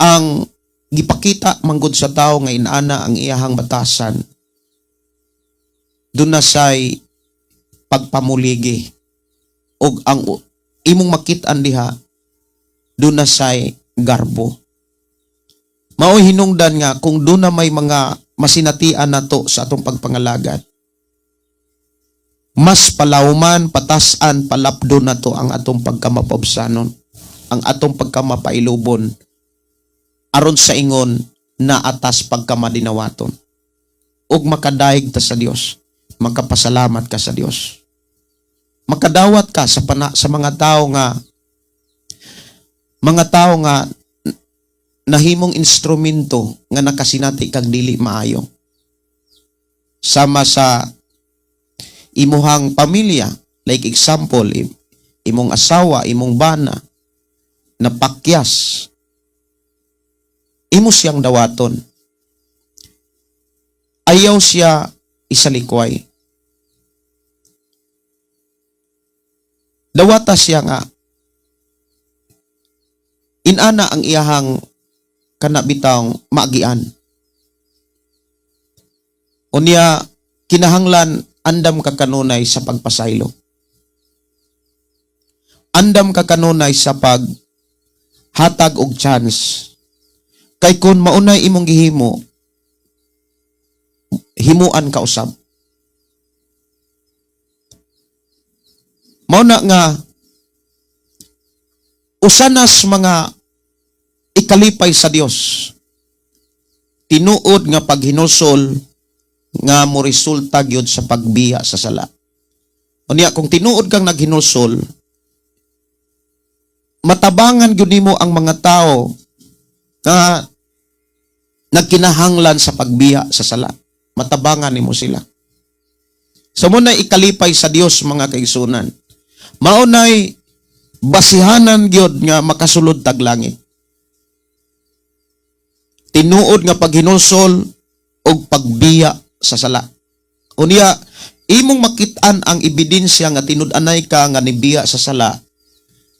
Ang gipakita manggod sa tao nga inaana ang iyahang batasan, doon na say pagpamuligi, og ang imong makit-an diha doon na say garbo. Mao hinungdan nga kung doon na may mga masinatian nato sa atong pagpangalagad, mas palawman, patasan, palapdo na to ang atong pagkamapabsanon, ang atong pagkamapailubon, aron sa ingon na atas pagkamadinawaton. Ug makadaig ta sa Dios, makapasalamat ka sa Dios. Makadawat ka sa mga tao nga nahimong instrumento nga nakasinati kag dili maayo. Sama sa imuhang pamilya, like example, imong asawa, imong bana, napakyas, imo siyang dawaton. Ayaw siya isalikway. Dawata siya nga, inana ang iyahang kanabitang maagian. Unya, kinahanglan andam ka kanunay sa pagpasaylo. andam ka kanunay sa pag hatag og chance. Kay kun maunay imong gihimo, himuan ka usab. Mao na nga usanas mga ikalipay sa Dios. Tinuod nga paghinusol nga mo resulta gyud sa pagbiya sa sala. Unya kung tinuod kang naghinusol, matabangan gyud nimo ang mga tao na nagkinahanglan sa pagbiya sa sala. Matabangan nimo sila. Sa muna ikalipay sa Dios mga kaigsunan. Maunay basihanan gyud nga makasulod tag langit. Tinuod nga paghinusol og pagbiya sa sala. Unya imong makit-an ang ebidensya nga tinud-anay ka nga nibiya sa sala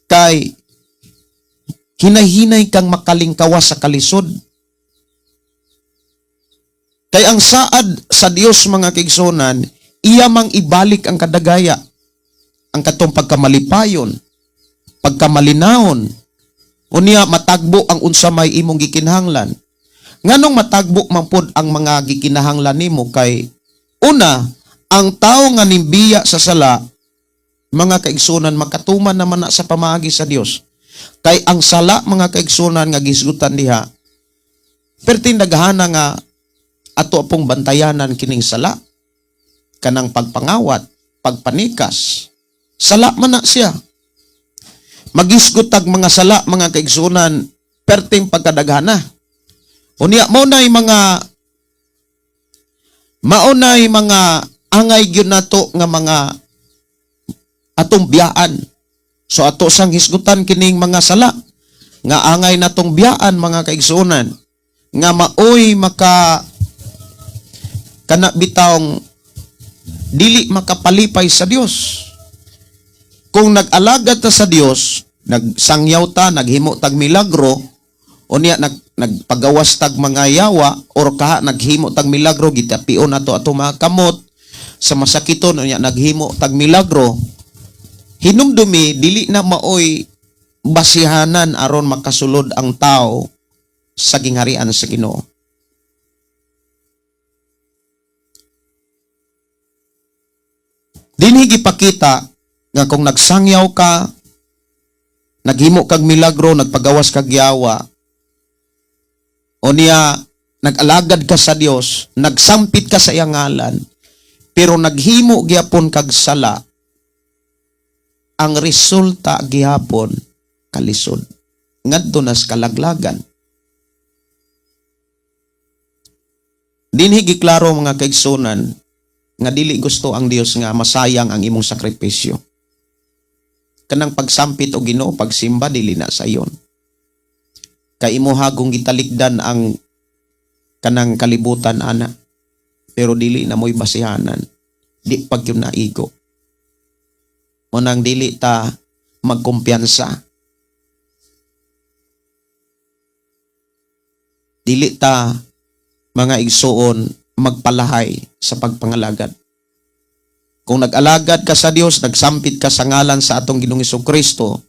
kay hinay-hinay kang makalingkawas sa kalisod. Kay ang saad sa Dios mga kaigsunan, iya mang ibalik ang kadagaya, ang katong pagkamalipayon, pagkamalinawon, unya matagbo ang unsa may imong gikinahanglan. Nganong matagbo man pod ang mga gikinahanglan nimo kay una, ang tao nga nimbiya sa sala, mga kaigsunan, makatuman naman na sa pamaagi sa Dios. Kay ang sala mga kaigsunan nga gisgutan diha, pertin daghana nga ato pong bantayanan kining sala, kanang pagpangawat, pagpanikas, sala man na siya. Magisgot tag mga sala mga kaigsunan, perting pagkadaghana. Unya maunay mga angay gyud nato nga mga atong biyaan. So ato sang hisgutan kining mga sala nga angay natong biyaan mga kaigsunan nga maoy maka kana bitawng dili makapalipay sa Dios. Kung nag-alagad ta sa Dios, nagsangyaw ta, naghimo tag milagro, unya nagpagawas tag mga yawa or kaha naghimo tag milagro, gitapion nato ato mga kamot sa masakiton, unya naghimo tag milagro, hinumdumi dili na maoy basihanan aron makasulod ang tao sa gingharian sa Ginoo. Dinhi gipakita nga kung nagsangyaw ka, naghimo kag milagro, nagpagawas kag yawa, o niya nag-alagad ka sa Dios, nagsampit ka sa iyang ngalan, pero naghimo gyapon kag sala, ang resulta gihapon kalisod. Ngadto nas kalaglagan. Dinhi giklaro mga kaigsunan nga dili gusto ang Dios nga masayang ang imong sakripisyo. Kanang pagsampit o Ginoo, pagsimba dili na sayon. Kay imo hagong gitalikdan ang kanang kalibutan ana, pero dili na mo'y basihanan. Di pag yun naigo. Unang dili ta magkumpiyansa. Dili ta mga igsuon magpalahay sa pagpangalagad. Kung nag-alagad ka sa Dios, nagsampit ka sa ngalan sa atong Ginoong Hesukristo,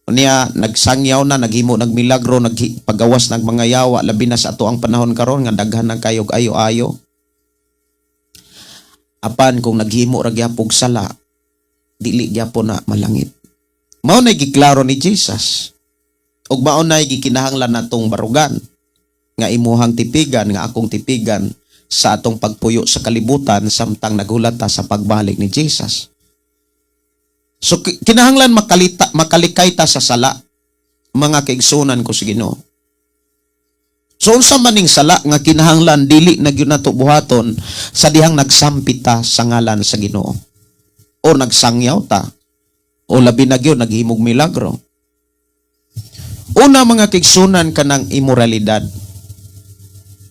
unya nagsangyaw na, naghimo nagmilagro, nagpagawas ng mga yawa, labi na sa ato ang panahon karon nga daghan ng kayog ayo-ayo. Apan kung naghimo ra gyapon sala, dili gyapon na malangit. Mao nay giklaro ni Jesus. Ug mao nay gikinahanglan natong barugan nga imuhang tipigan, nga akong tipigan sa atong pagpuyo sa kalibutan samtang nagulat ta sa pagbalik ni Jesus. So kinahanglan makalikay ta sa sala, mga kaigsunan ko sa Ginoo. So unsa maning sala nga kinahanglan dili na gyud nato buhaton sa dihang nagsampit ta sa ngalan sa Ginoo, o nagsangyaw ta, o labi na gyud naghimog milagro. Una mga kaigsunan, kanang immoralidad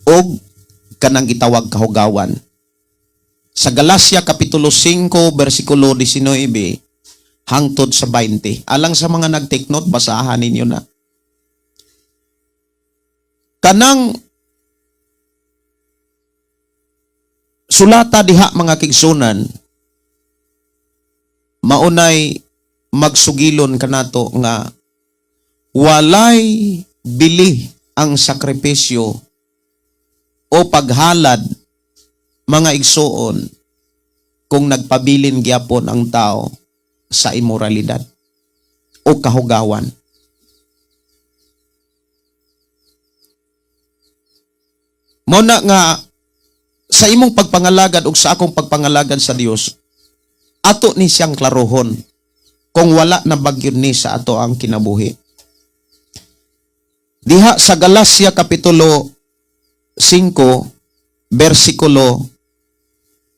o kanang gitawag kahugawan. Sa Galacia Kapitulo 5 versikulo 19 hangtod sa 20. Alang sa mga nag-take note, basahan ninyo na. Kanang sulata diha mga kaigsunan, maunay magsugilon kanato nga walay bili ang sakripisyo o paghalad mga igsuon kung nagpabilin gyapon ang tao sa imoralidad o kahugawan. Muna nga sa imong pagpangalagad ug sa akong pagpangalagad sa Dios, ato ni siyang klarohon kung wala na bagyo ni sa ato ang kinabuhi. Diha sa Galacia Kapitulo 5, versikulo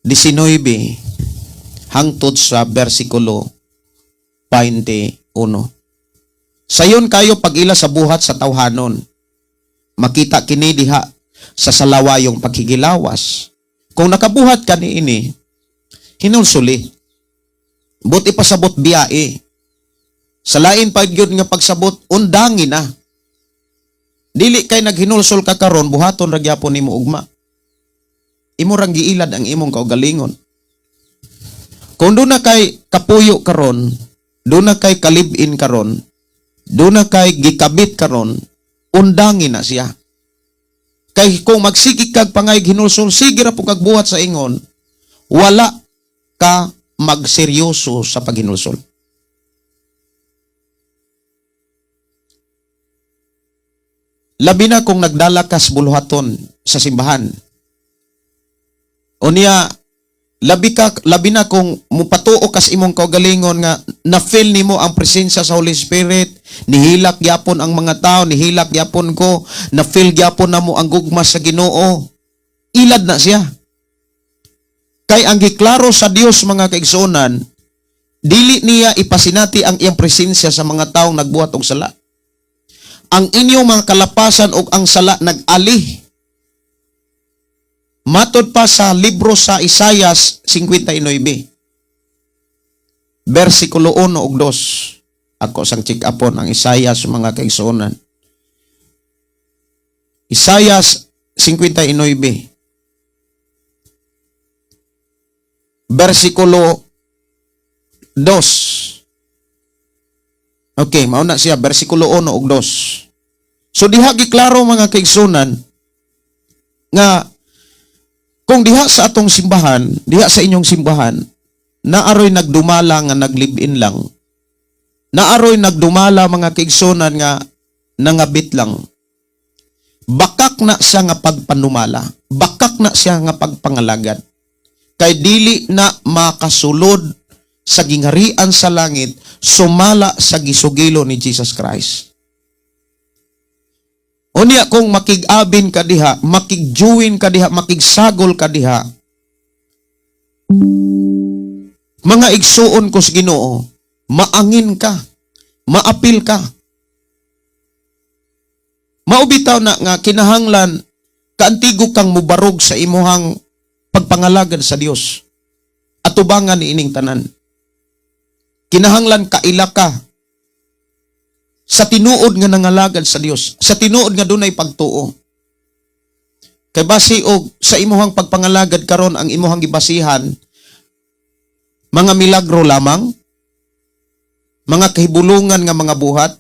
19 hangtod sa versikulo 21. Sayon kayo pag-ila sa buhat sa tawhanon. Makita kini diha sa salawayong paghigilawas. Kung nakabuhat ka ni ini, hinulsuli. But ipasabot biyae. Sa lain pa gyud nga pagsabot, undangin na. Dili kay naghinulsol ka karon, buhaton ra gyapon nimo ugma. Imo rang giilad ang imong kaugalingon. Kung doon na kay kapuyo karon, doon na kay kalibin karon, doon na kay gikabit karon, undangin na siya. Kay kung magsigig kag pangay hinulsol, sige ra po kag buhat sa ingon, wala ka magseryoso sa paghinulsol. Labi na kung nagdala ka sa buluhaton sa simbahan. O niya, labi na kung mupatuo kas imong kaugalingon nga na-feel nimo ang presensya sa Holy Spirit, nihilak gyapon ang mga tao, nihilak gyapon ko, na-feel gyapon namo ang gugma sa Ginoo. Ilad na siya. Kay ang giklaro sa Dios mga kaigsuonan, dili niya ipasinati ang iyang presensya sa mga taong nagbuhat og sala. Ang inyong mga kalapasan o ang sala nag-ali. Matod pa sa libro sa Isaias 59, versikulo 1 ug 2. Ako sang check upon ang Isaias mga kaigsuonan. Isaias 59, versikulo 2. Okay, mauna siya, versikulo 1 ug 2. So diha giklaro mga kaigsuonan nga kung diha sa atong simbahan, diha sa inyong simbahan, naaroy nagdumala nga naglibin lang. Naaroy nagdumala mga kaigsuonan nga nangabit lang. Bakak na siya nga pagpanumala. Bakak na siya nga pagpangalagad. Kay dili na makasulod sa gingharian sa langit, sumala sa gisugilo ni Jesus Christ. Unya kung makig-abin ka diha, makigjuwin ka diha, makigsagol ka diha, mga igsuon ko sa Ginoo, maangin ka, maapil ka. Maubitaw na nga kinahanglan kaantigo kang mubarog sa imuhang pagpangalagad sa Dios. Atubangan ni ining tanan. Kinahanglan kaila ka sa tinuod nga nangalagad sa Dios, sa tinuod nga dunay pagtuo. Kay basi og sa imuhang pagpangalagad karon ang imuhang gibasihan mga milagro lamang, mga kahibulungan nga mga buhat,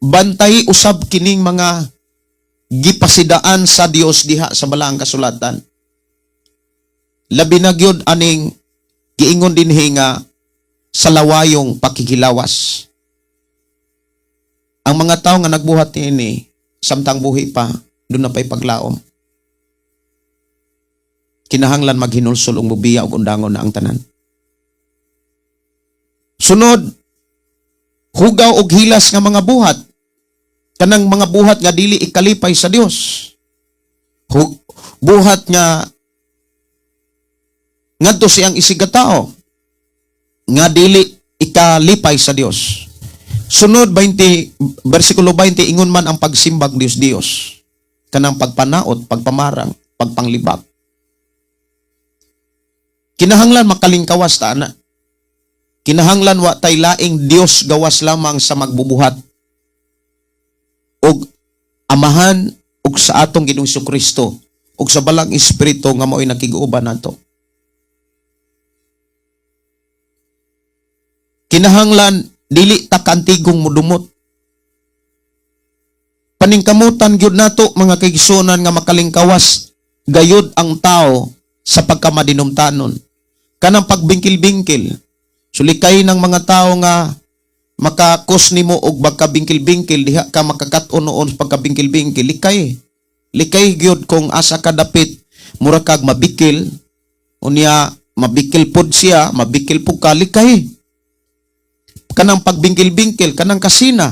bantay usab kining mga gipasidaan sa Dios diha sa balaang kasulatan. Labi na gyud aning giingon dinhi nga sa lawayong pakikilawas. Ang mga tao nga nagbuhat niini, samtang buhi pa, doon na pa'y paglaom. Kinahanglan maghinulsol ang bubiya o undangon na ang tanan. Sunod, hugaw og hilas nga mga buhat. Kanang mga buhat nga dili ikalipay sa Dios. Buhat nga ngadto siyang isigatao nga dili ikalipay sa Dios. Sunod 20, versikulo 20, ingon man ang pagsimbag Dios. Kanang pagpanaot, pagpamarang, pagpanglibak. Kinahanglan makalingkawas ta ana. Kinahanglan wa tay laing Dios gawas lamang sa magbubuhat. Og amahan og sa atong Ginoong Jesucristo og sa balang espiritu nga mao'y nakig-uban nato. Kinahanglan dili ta kantigong mudumot. Paningkamutan gyud nato mga kaigsunan nga makalingkawas gayud ang tao sa pagkamadinumtanon. Kanang pagbingkil-bingkil. Sulikay ng mga tao nga makakos nimo og pagkabingkil-bingkil diha ka makakaton noon sa pagkabingkil-bingkil. Likay gyud kung asa ka dapit mura kag mabikil unya mabikil pod siya, mabikil pud ka likay. Kanang pagbingkil-bingkil, kanang kasina.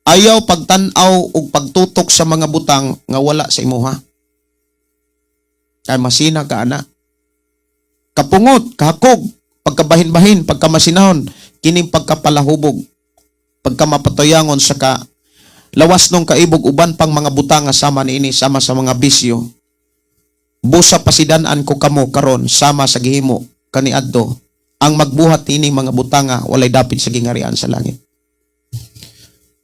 Ayaw pagtan-aw ug pagtutok sa mga butang nga wala sa imuha. Kay masina ka ana. Kapungot, kahakog, pagkabahin-bahin, pagkamasinahon, kining pagkapalahubog, pagkamapatoyangon sa ka lawas nung kaibog uban pang mga butang nga sama niini sama sa mga bisyo. Busa pasidan-an ko kamo karon sama sa gihimo kaniadto ang magbuhat ining mga butanga walay dapit sa gingarian sa langit.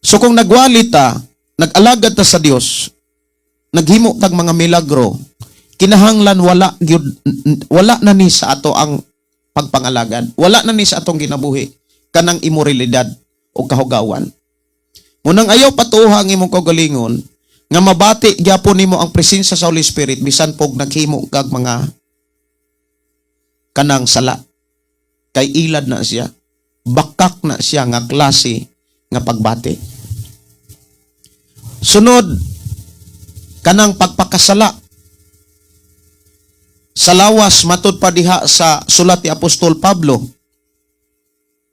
So kung nagwali ta, nag-alagad ta sa Dios, naghimo tag mga milagro, kinahanglan wala na ni sa ato ang pagpangalagad. Wala na ni sa atong ginabuhi kanang imoralidad o kahugawan. Munang ayaw patuha ang imong kaugalingon nga mabati gyapon nimo ang presensya sa Holy Spirit bisan pog naghimo kag mga kanang sala. Kay ilad na siya, bakak na siya nga klase nga pagbati. Sunod, kanang pagpakasala. Sa lawas, matud pa diha sa sulat ni Apostol Pablo,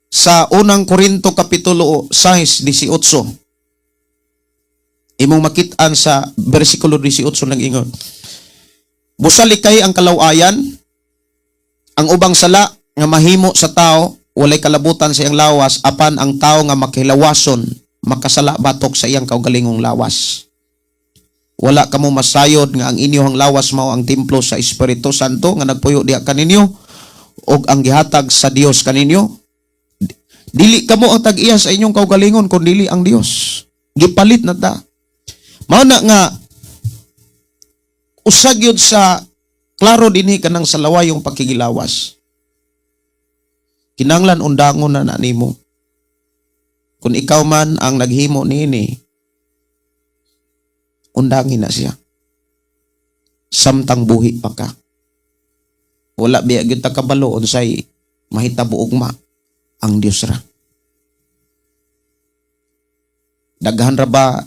sa unang Korinto Kapitulo 6:18, imong makitaan sa versikulo 18 ng ingon, busalikay ang kalawayan, ang ubang sala, nga mahimo sa tao walay kalabutan sa iyang lawas apan ang tao nga makilawason makasala batok sa iyang kaugalingong lawas. Wala kamo masayod nga ang inyong lawas mao ang templo sa Espiritu Santo nga nagpuyo diha kaninyo ug ang gihatag sa Dios kaninyo. Dili kamo ang tag-iya sa inyong kaugalingon kun dili ang Dios. Gipalit na ta. Mao na nga usag yun sa klaro dinhi kanang sa lawayong pakigilawas. Kinanglan undangon na nimo. Kung ikaw man ang naghimo niini, undangin na siya. Samtang buhi pa ka. Wala biya gyud ta kabalo unsay mahitabo ugma ang Dios ra. Daghan ra ba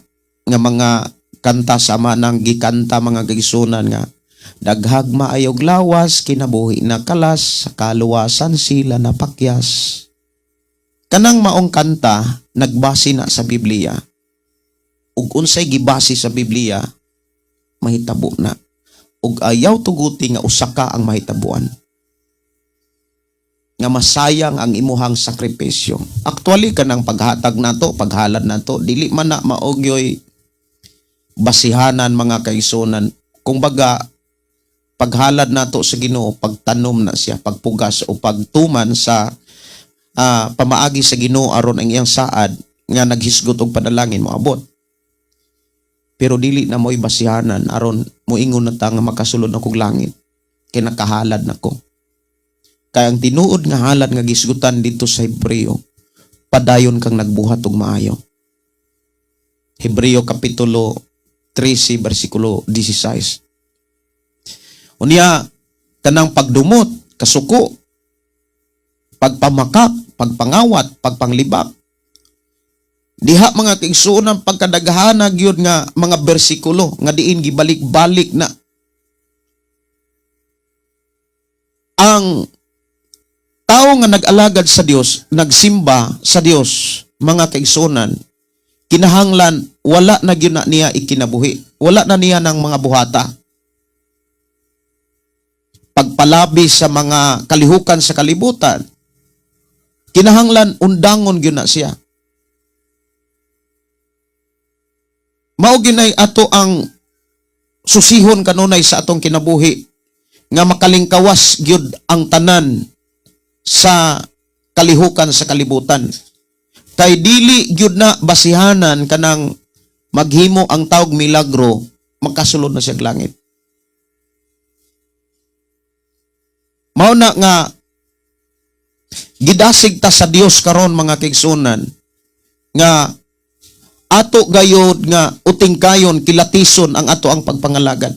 nga mga kanta sama nang gikanta mga kaigsunan nga daghag maayog lawas, kinabuhi na kalas, sa kaluwasan sila napakyas. Kanang maong kanta, nagbase na sa Biblia. Ug unsay gibase sa Biblia, mahitabo na. Ug ayaw tuguti nga usa ka ang mahitabuan. Nga masayang ang imuhang sakripisyo. Actually, kanang paghatag nato, paghalad nato, dili man na maogyoy basihanan mga kaigsunan. Kung baga, paghalad nato sa Ginoo, pagtanom na siya, pagpugas o pagtuman sa pamaagi sa Ginoo aron ang iyang saad nga naghisgot og panalangin moabot. Pero dili na mo'y basihanan aron moingon na ta nga makasulod na kog langit kay nakahalad nako. Kay ang tinuod nga halad nga gisgutan dito sa Hebreo, padayon kang nagbuhat og maayo. Hebreo Kapitulo 13 versikulo 16. Unya, kanang pagdumot, kasuko, pagpamakak, pagpangawat, pagpanglibak. Diha mga kaigsuonan pagkadaghanag yun nga mga bersikulo nga diin gibalik-balik na. Ang tao nga nag-alagad sa Dios, nagsimba sa Dios, mga kaigsuonan, kinahanglan wala na gyud na niya ikinabuhi. Wala na niya ng mga buhata. Pagpalabi sa mga kalihukan sa kalibutan, kinahanglan undangon gyud na siya. Mao ginay ato ang susihon kanunay sa atong kinabuhi nga makalingkawas gyud ang tanan sa kalihukan sa kalibutan. Kay dili gyud na basihanan kanang maghimo ang tawag milagro makasulod na siya langit. Mao na nga Gidasig ta sa Dios karon mga kaigsunan nga ato gayod nga uting kayon kilatison ang ato ang pagpangalagad.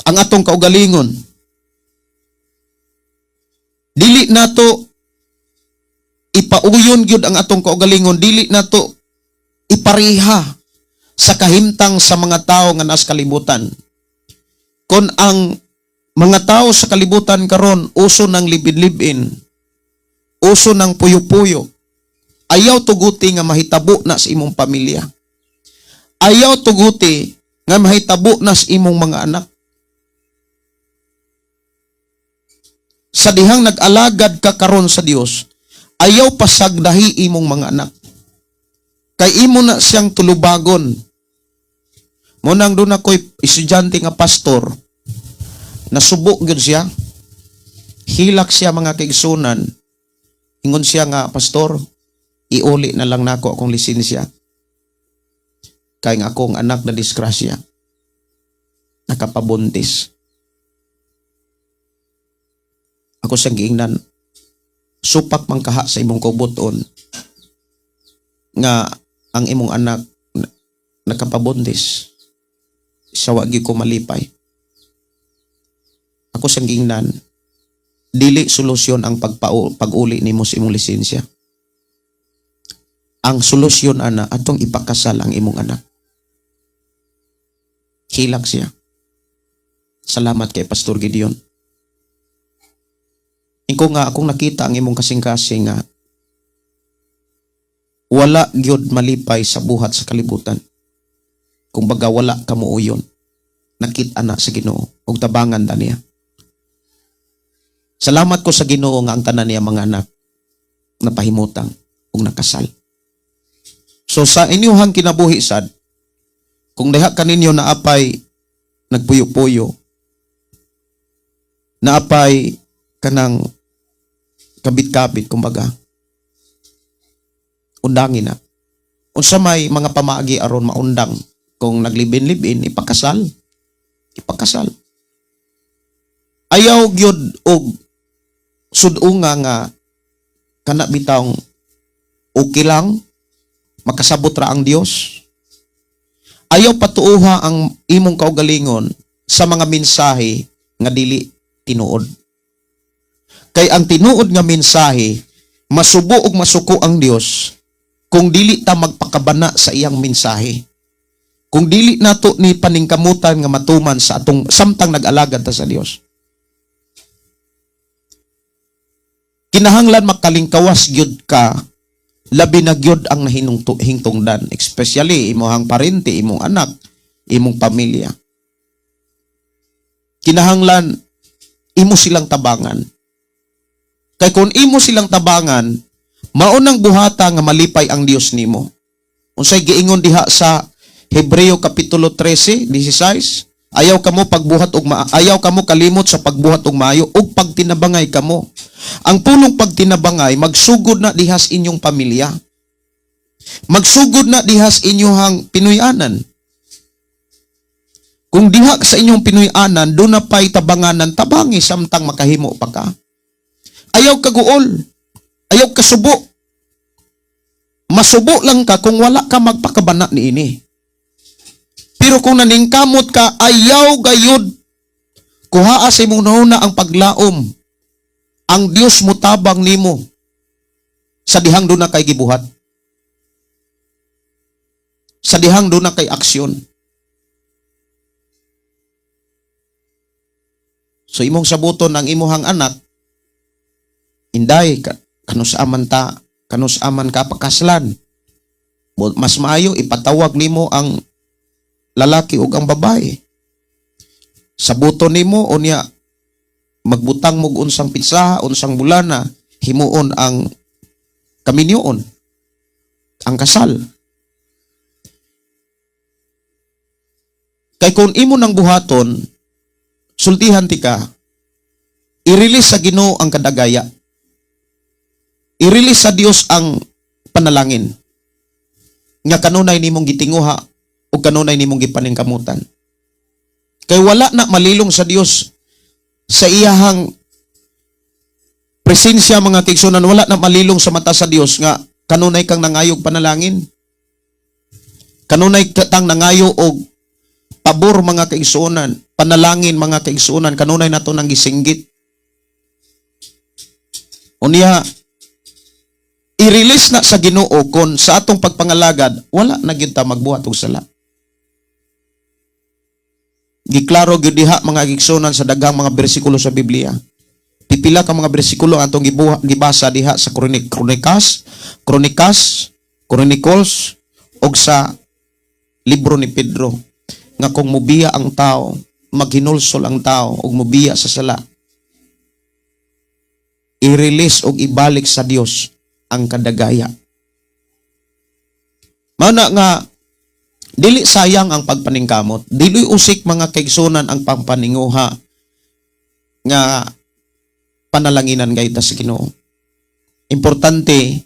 Ang atong kaugalingon. Dili nato ipauyon gyud ang atong kaugalingon, dili nato ipariha sa kahimtang sa mga tao nga nas kalibutan. Kung ang mga tao sa kalibutan karon uso ng libin-libin, uso ng puyo-puyo, ayaw tuguti nga mahitabo na sa imong pamilya. Ayaw tuguti nga mahitabo na sa imong mga anak. Sa dihang nag-alagad ka karon sa Dios, ayaw pasagdahi imong mga anak. Kay imo na siyang tulubagon. Munang doon ako'y estudyante nga pastor, nasubok gyud siya. Hilak siya mga kaigsunan. Ingon siya nga, pastor, iuli na lang nako akong lisensya. Kay nga akong anak na disgrasya. Nakapabuntis. Ako siyang giingnan, supak man kaha sa imong kubuton nga ang imong anak nakapabuntis. Sa wagi ko malipay. Ako siyang giingnan, dili solusyon ang pag-uli nimo sa imong lisensya. Ang solusyon ana atong ipakasal ang imong anak. Hilak siya. Salamat kay Pastor Gideon. Iko nga akong nakita ang imong kasing-kasing nga wala gyud malipay sa buhat sa kalibutan. Kung baga wala kamo uyon. Nakita na sa Ginoo ug tabangan ta niya. Salamat ko sa Ginoo nga ang tanan niya mga anak napahimutang ug nakasal. So sa inyong kinabuhi sad, kung diha kaninyo na apay nagpuyo-puyo, na apay kanang kabit-kabit, kumbaga, undangin na. Unsa may mga pamaagi aron maundang, kung naglibin-libin, ipakasal. Ipakasal. Ayaw gyud og sudunga nga kana bitawng okay lang, makasabot ra ang Dios. Ayaw patuuha ang imong kaugalingon sa mga mensahe nga dili tinuod. Kay ang tinuod nga mensahe, masubo ug masuko ang Dios kung dili ta magpakabana sa iyang mensahe. Kung dili nato ni paningkamutan nga matuman sa atong samtang nag-alagad ta sa Dios. Kinahanglan makalingkawas gyud ka, labi na gyud ang hingtungdan, especially imong parente, imong anak, imong pamilya. Kinahanglan imo silang tabangan. Kay kung imo silang tabangan, maunang buhata nga malipay ang Dios nimo. Unsay giingon diha sa Hebreo kapitulo 13:16, ayaw kamo pagbuhat og ayaw kamo kalimot sa pagbuhat og maayo ug pagtinabangay kamo. Ang punong pagtinabangay magsugod na dihas inyong pamilya. Magsugod na dihas inyong pinuy-anan. Kung diha sa inyong pinuy-anan, do na pay tabanganan, tabangi samtang makahimo pa ka. Ayaw kaguol. Ayaw kasubo. Masubo lang ka kung wala ka magpakabana niini. Pero kung naningkamot ka, ayaw gayud. Kuhaa sa imong nauna ang paglaom. Ang Dios mo tabang nimo. Sa dihang do na kay gibuhat. Sa dihang do na kay aksyon. So imong sabuton ang imuhang anak, inday, kanus aman ka pakaslan. Mas maayo, ipatawag nimo ang lalaki ug ang babae. Sabuton nimo, unya, magbutang mo unsang pitsaha, unsang bulana, himuon ang kaminyoon, ang kasal. Kay kung imo nang buhaton, sultihan ti ka, i-release sa Ginoo ang kadagaya. I-release sa Dios ang panalangin. Nga kanunay nimong gitinguha o kanunay nimong gipaningkamutan. Kay wala na malilong sa Dios sa iyahang presensya mga kaigsunan, wala na malilong sa mata sa Dios nga kanunay kang nangayog panalangin. Kanunay tang nangayo og pabor mga kaigsunan, panalangin mga kaigsunan, kanunay nato nang gisinggit. Unya i-release na sa Ginoo kon sa atong pagpangalagad wala na gyud ta magbuhat og sala. Giklaro gyud diha mga kaigsunan sa daghang mga bersikulo sa Biblia. Pipila ka mga bersikulo atong gibasa diha sa Chronicles og sa libro ni Pedro nga kung mubiya ang tao, maghinulsol ang tao og mubiya sa sala, i-release og ibalik sa Dios ang kadagaya. Mao na nga dili sayang ang pagpaningkamot, dili usik mga kaigsunan ang pagpaninguha nga panalanginan gayta sa Ginoo. Importante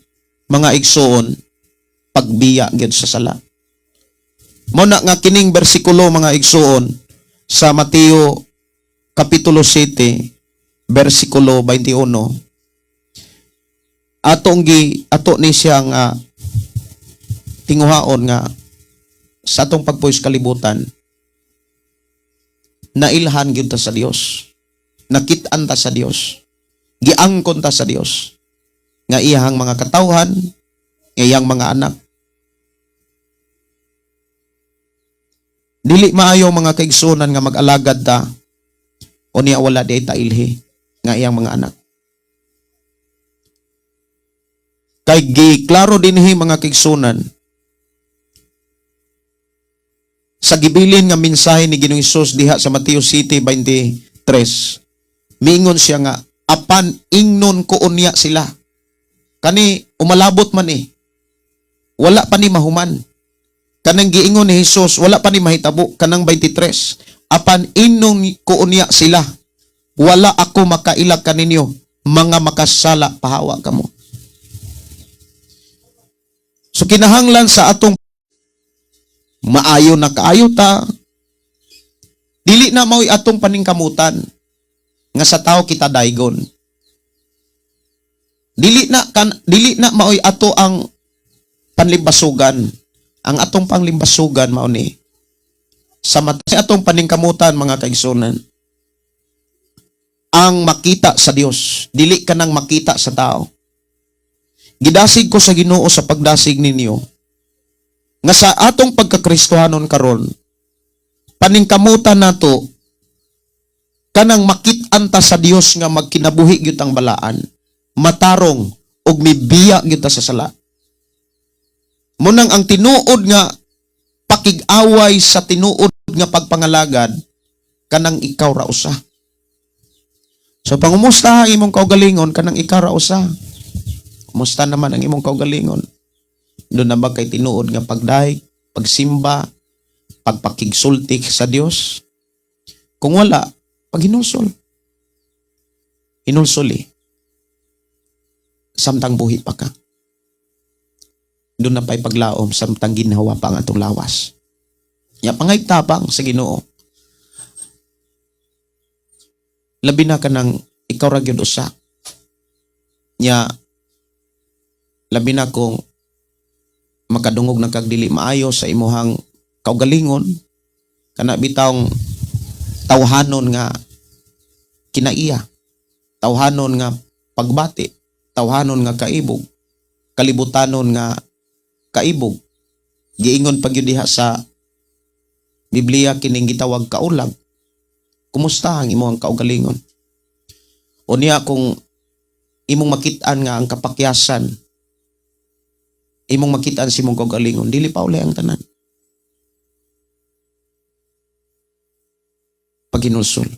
mga igsoon pagbiya gyud sa sala. Mao na nga kining bersikulo mga igsoon sa Mateo kapitulo 7 bersikulo 21. Ato ni siya nga tinguhaon nga sa atong pagpuys kalibutan nailhan gyud ta sa Dios. Nakit-an ta sa Dios. Giangkon ta sa Dios nga iyang mga katawhan, iyang mga anak. Dili maayo mga kaigsunan nga mag-alagad ta o niya wala di ta ilhi nga iyang mga anak. Kay giklaro dinhi mga kaigsunan sa gibilin nga mensahe ni Ginoong Hesus diha sa Mateo 7:23. Miingon siya nga apan ingnon ko unya sila. Kani umalabot man wala pa ni mahuman. Kanang giingon ni Hesus wala pa ni mahitabo. Kanang 23, apan ingnon ko unya sila, wala ako makailag kaninyo, mga makasala pahawa kamo. So kinahanglan sa atong maayo na kaayo ta, dili na mao'y atong paningkamutan nga sa tao kita daygon. Dili na maoy ato ang panlimbasugan. Ang atong panglimbasugan mao ni sa atong paningkamutan mga kaigsunan. Ang makita sa Dios, dili ka nang makita sa tao. Gidasig ko sa Ginoo sa pagdasig ninyo nga sa atong pagkakristohanon karon, paningkamutan nato kanang makit-an ta sa Dios nga magkinabuhi gyud ang balaan, matarong og mibiya gyud ta sa sala. Munang ang tinuod nga pakig-away sa tinuod nga pagpangalagad kanang ikaw ra usa. So pangumusta ang imong kaugalingon kanang ikaw ra usa. Kumusta naman ang imong kaugalingon? Doon na ba kay tinuod nga pagdaig, pagsimba, pagpakigsulti sa Dios? Kung wala, pag hinulsol. Hinulsol samtang buhi pa ka. Doon na pa'y paglaom samtang ginhawa pa ang atong lawas. Ya pangaytapang sa Ginoo. Labi na ka ng ikaw ra gyud usa. Ya labi na kung makadungog ng kagdili maayo sa imuhang kaugalingon, kana bitawng tawhanon nga kinaiya, tawhanon nga pagbati, tawhanon nga kaibog, kalibutanon nga kaibog. Giingon pag yun diha sa Biblia kining gitawag kaulag. Kumusta ang imong kaugalingon? O niya kung imong makit-an nga ang kapakyasan, imong makit-an si imong kaugalingon, dili pa ulay ang tanan. Paghinulsol.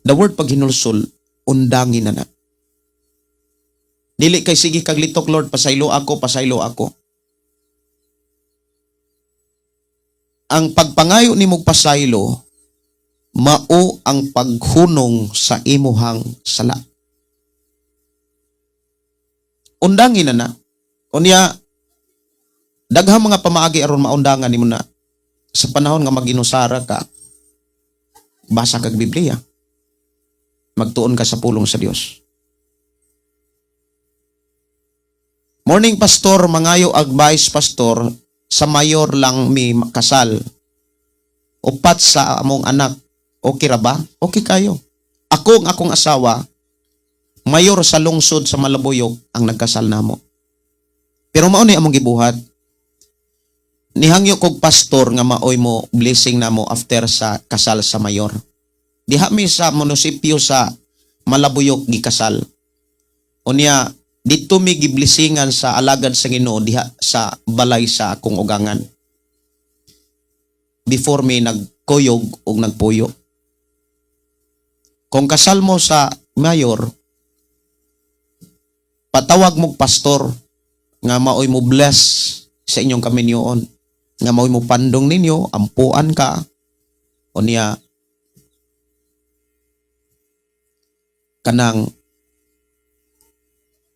The word paghinulsol, undangin na. Dili kay sige kaglitok, Lord, pasaylo ako, pasaylo ako. Ang pagpangayo nimong pasaylo, mao ang paghunong sa imuhang sala. Undangin na. Unya, daghang mga pamaagi aron maundangan nimo na. Sa panahon nga maginusara ka, basa kag Biblia. magtuon ka sa pulong sa Dios. Morning pastor, mangayo advice pastor, sa mayor lang mi kasal. Upat sa among anak. Okay ra ba? Okay kayo. Akong asawa, mayor sa lungsod sa Malabuyok ang nagkasal namo. Pero mao ni among gibuhat. Nihangyo kog pastor nga maoy mo blessing namo after sa kasal sa mayor. Diha mi sa munisipyo sa Malabuyok gikasal. Unya dito mi giblessingan sa alagad sa Ginoo diha sa balay sa akong ugangan. Before mi nagkuyog ug nagpuyo. Kung kasal mo sa mayor, patawag mo pastor nga maoy mo bless sa inyong kaminyoon, nga maoy mo pandong ninyo, ampuan ka, o niya kanang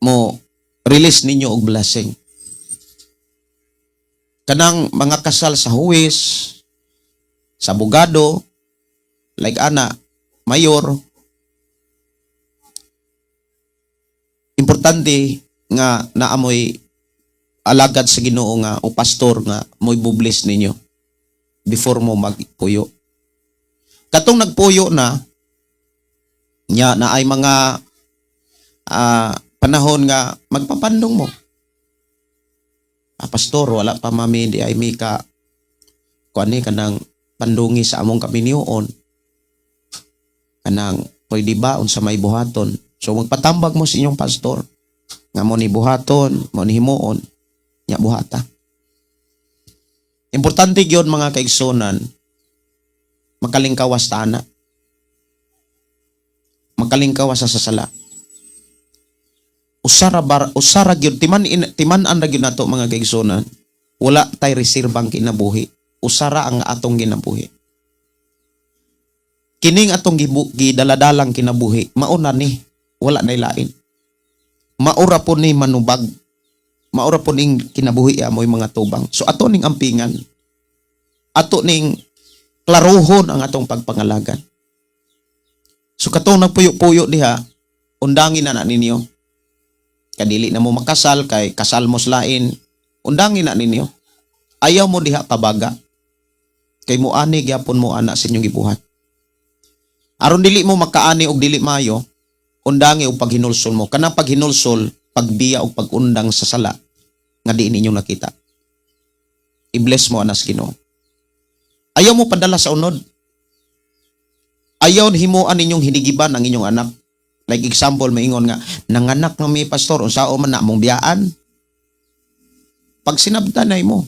mo release ninyo og blessing. Kanang mga kasal sa huwis, sa abogado, like ana, mayor, importante nga naamoy alagad sa Ginoo nga o pastor nga mo'y bubless ninyo before mo magpuyo. Katong nagpuyo na nya na ay mga panahon nga magpapandong mo. Pastor, wala pa mami di ay mi ka kuani kanang pandungi sa among kaminyoon. Kanang pwede ba unsa may buhaton. So magpatambag mo sa inyong pastor nga mo ni buhaton, mo ni himuon, nya buhata. Importante gyud mga kaigsonan makalingkawas ta ana. Makalingkawas sa sala. Usara gyud timan-an ra gyud nato mga kaigsonan. Wala tay reserbang kinabuhi. Usara ang atong ginabuhi. Kining atong gidaladalang kinabuhi, mauna ni wala nay lain. Maura po ni manubag. Maura po ning kinabuhi amoy mga tubang. So ato ning ampingan. Ato ning klaruhon ang atong pagpangalagan. So katong nagpuyo-puyo diha, undangin na ninyo. Kadili na mo makasal kay kasal mo lain, undangin na ninyo. Ayaw mo diha pabaga. Kay mo ani gyapon mo ana sa inyong gibuhat. Aron dili mo makaani og dili mayo, undangi og paghinulsol mo. Kanang paghinulsol, pagbiya og pagundang sa sala nga di ninyo nakita. I-bless mo anas Ginoo. Ayaw mo padala sa unod. Ayaw himuan ninyong hinigiban ang inyong anak. Like example, maingon nga, nanganak na may pastor, unsao man na mong biyaan. Pag sinabtanay mo,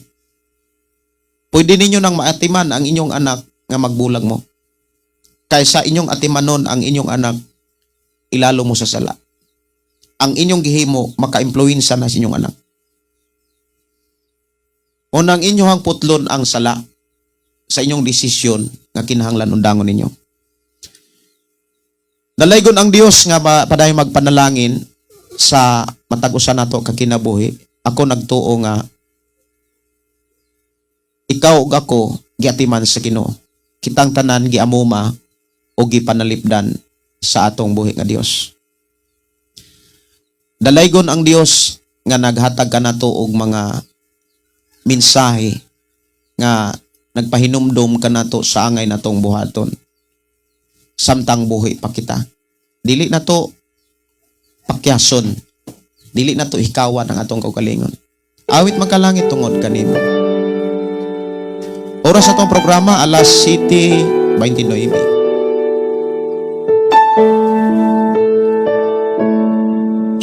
pwede ninyo nang maatiman ang inyong anak nga magbulag mo. Kaysa inyong atimanon ang inyong anak, ilalo mo sa sala. Ang inyong gihimo, maka-impluwensya na sa inyong anak. Unang inyong putlon ang sala sa inyong desisyon nga kinahanglan undangon ninyo. Dalaygon ang Dios nga paday magpanalangin sa matag-usa nato kakinabuhi. Ako nagtuo nga ikaw ug ako giatiman sa Ginoo. Kitang tanan giamuma o gipanalipdan sa atong buhi nga Dios. Dalaygon ang Dios nga naghatag kanato og mga mensahe nga nagpahinumdom kanato sa angay natong buhaton. Samtang buhi pa kita. Dili na to pakyason. Dili na to hikawan ang atong kaugalingon. Awit magkalangit tungod kanimo. Oras atong programa alas 7:29.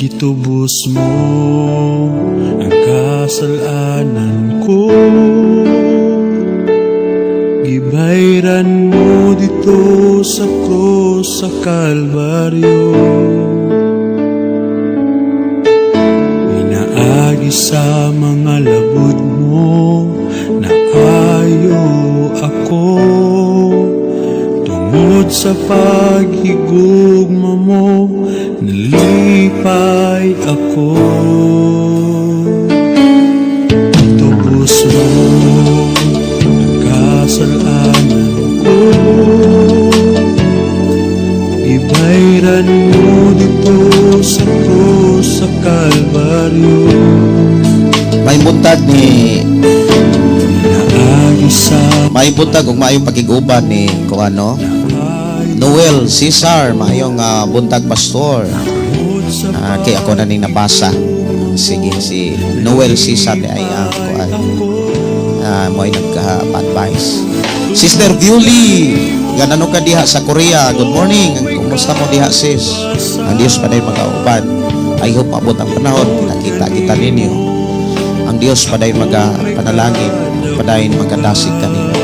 Gitubos mo ang kasalanan ko, gibayran mo dito sa krus sa Kalbaryo. Inaagi sa mga labod mo na ayo ako, tungod sa paghigugma mo nalipay ako. Tubos mo ang kasalanan ko, ibayra May buntag ug maayong pakiguban ni kuano Noel Cesar, maayong buntag pastor. Kay ako na ning nabasa. Sige, si Noel Cesar ay kuan mo ay nagka-advice. Sister Violi, ganano ka diha sa Korea? Good morning. Kumusta mo diha, sis? Ang Dios pa day magauban. I hope maabot ang panahon kita ninyo. Ang Dios pa day panalangin, pa day magkadasig kaninyo.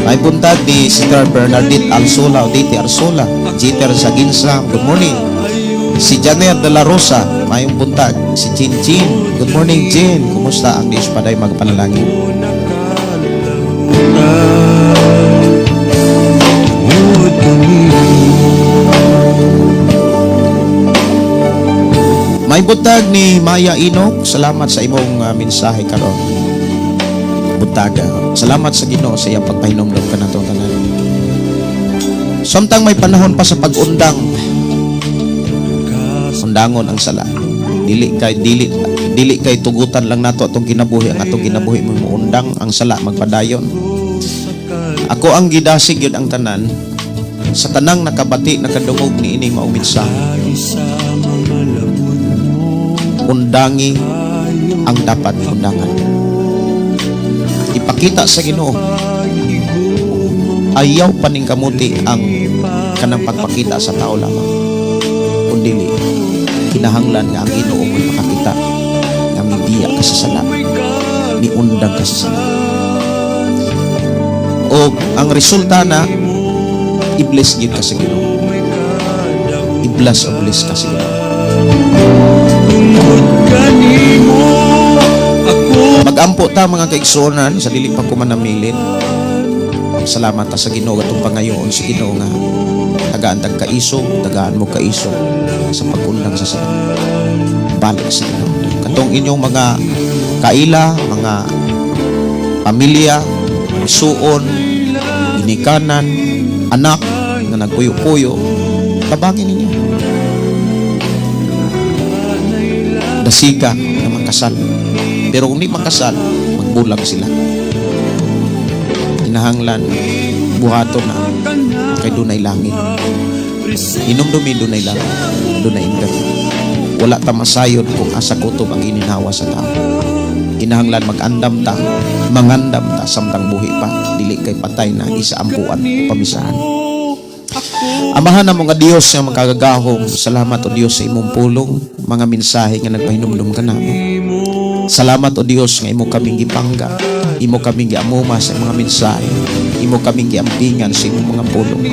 May buntag ni Sister Bernardine Alsola o Diti Arsola, Jeter Saginsa, good morning. Si Janer de la Rosa, mayong buntag. Si Jin, good morning Jin. Kumusta? Ang Diyos pa day magpanalangin. May buntag ni Maya Inok, salamat sa imong mensahe karon. Buntaga. Salamat sa Ginoo sa iyang pagpahinomdom ka nato tanan. Samtang may panahon pa sa pag-undang, undangon ang sala. Dili kay tugutan lang nato atong kinabuhi, ang atong kinabuhi mo undang ang sala magpadayon. Ako ang gidasig yun ang tanan sa tanang nakabati nakadungog ni ining mauminsa. Undangi ang dapat undangan. Ipakita sa Ginoo ayaw paning kamuti ang kanang pagpakita sa tao lamang, kundi kinahanglan nga ang Ginoo mo makakita nga mibiya ka sa sala, miundang ka sa sala, o ang resulta na i-bless gyud ka sa Ginoo, i-bless o bless ka sa Ginoo. Magampo ta mga kaigsuonan sa dili pa ko manamilin. Salamat ta sa Ginoo atong pangayoon sa Ginoo nga tagaan tag kaiso, tagaan mo kaiso sa pag-undang sa sala. Balik sa Ginoo. Katong inyong mga kaila, mga pamilya, suon, ginikanan, anak na nagpuyo-puyo, tabangin ninyo. Dasiga na makasal. Pero kung di makasal, magbulag sila. Kinahanglan, buhaton na kay dunay langit. Inumdumi dunay langit, dunay ingat. Wala ta masayod kung asa kutob ang ininhawa sa tao. Kinahanglan mag-andam ta, mangandam ta samtang buhi pa, dili kay patay na isa ampuan pamisahan. Amahan na mga Diyos nga makagagahom, salamat o Diyos sa imong pulong, mga mensahe nga nagpahinumdum ka namo. Salamat o Diyos nga imo kaming gipangga, imo kaming giamuma sa mga mensahe, imo kaming giampingan sa imong mga pulong.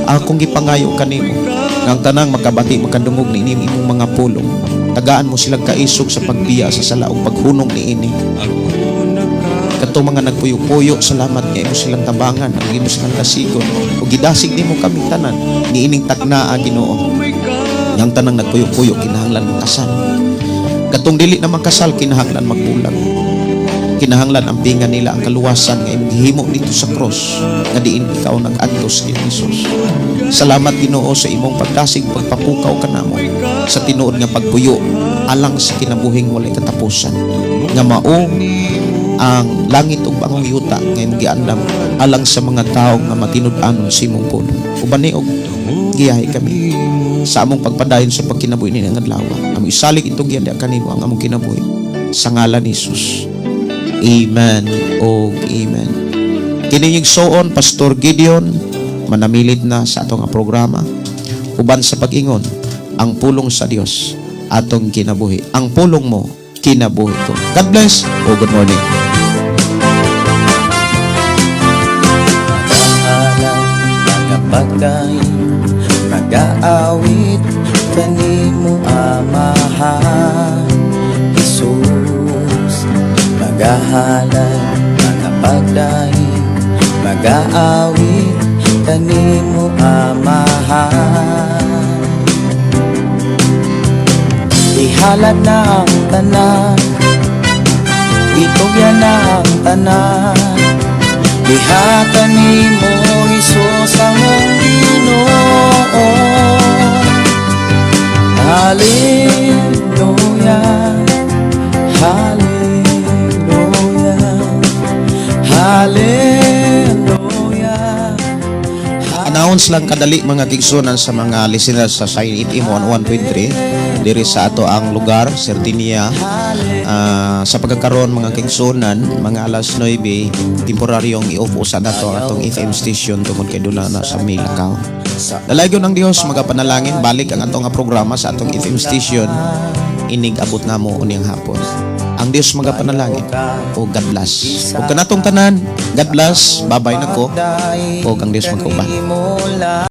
Akong gipangayo kanimo, nga ang tanang makabati makadungog ni imong mga pulong, tagaan mo silang kaisog sa pagbiya sa sala ug paghunong niini. Kato mga nagpuyo-puyo, salamat nga imo silang tabangan, ug imo silang dasigon, ug gidasig nimo kami tanan niining taknaa Ginoo. Yang tanang nagpuyo-puyo kinahanglan makasal. Katong dili na makasal kinahanglan magbulag. Kinahanglan ang pingan nila ang kaluwasan nga imong gihimo dito sa cross nga diin ikaw nag-adtos kay Jesus. Salamat Ginoo sa imong pagdasig pagpapukaw kanamo sa tinuod nga pagpuyo alang sa kinabuhing walay katapusan nga mao ang langit ug bangong yuta nga imong giandam alang sa mga tawo nga matinud-anon sa imong pulong. Uban ni og giyahi kami sa among pagpadayon sa pagkinabuhi ni nga adlaw. Among isalig itong gianda kanimo ang among kinabuhi sa ngalan ni Jesus. Amen o amen. Kini yung soon Pastor Gideon manamilit na sa atong programa uban sa pag-ingon ang pulong sa Dios atong kinabuhi. Ang pulong mo kinabuhi ko. God bless o good morning. Mag-aawit kanimo amahan Jesus, magahalan mga pagdahin, mag-aawit kanimo amahan. Ihalad na ang tanan, itugyan na ang tanan, lihatan nimo Jesus ang Ginoo. Hallelujah, hallelujah, hallelujah. announce lang kadali mga kigsunan sa mga listeners sa Shine FM 101.3 diri sa ato ang lugar Sardinia. Sa pagkakaroon mga kigsunan mga alas 9 temporaryong i-off na to atong FM station tungod kay dula na sa Milakaw. Dalaygon ng Dios magapanalangin balik ang atong nga programa sa atong FM station inig abot na mo unyang hapon. Ang Dios magapanalangin o God bless. Ug kanatong tanan, God bless. Babay nako. O ang Dios magkauban.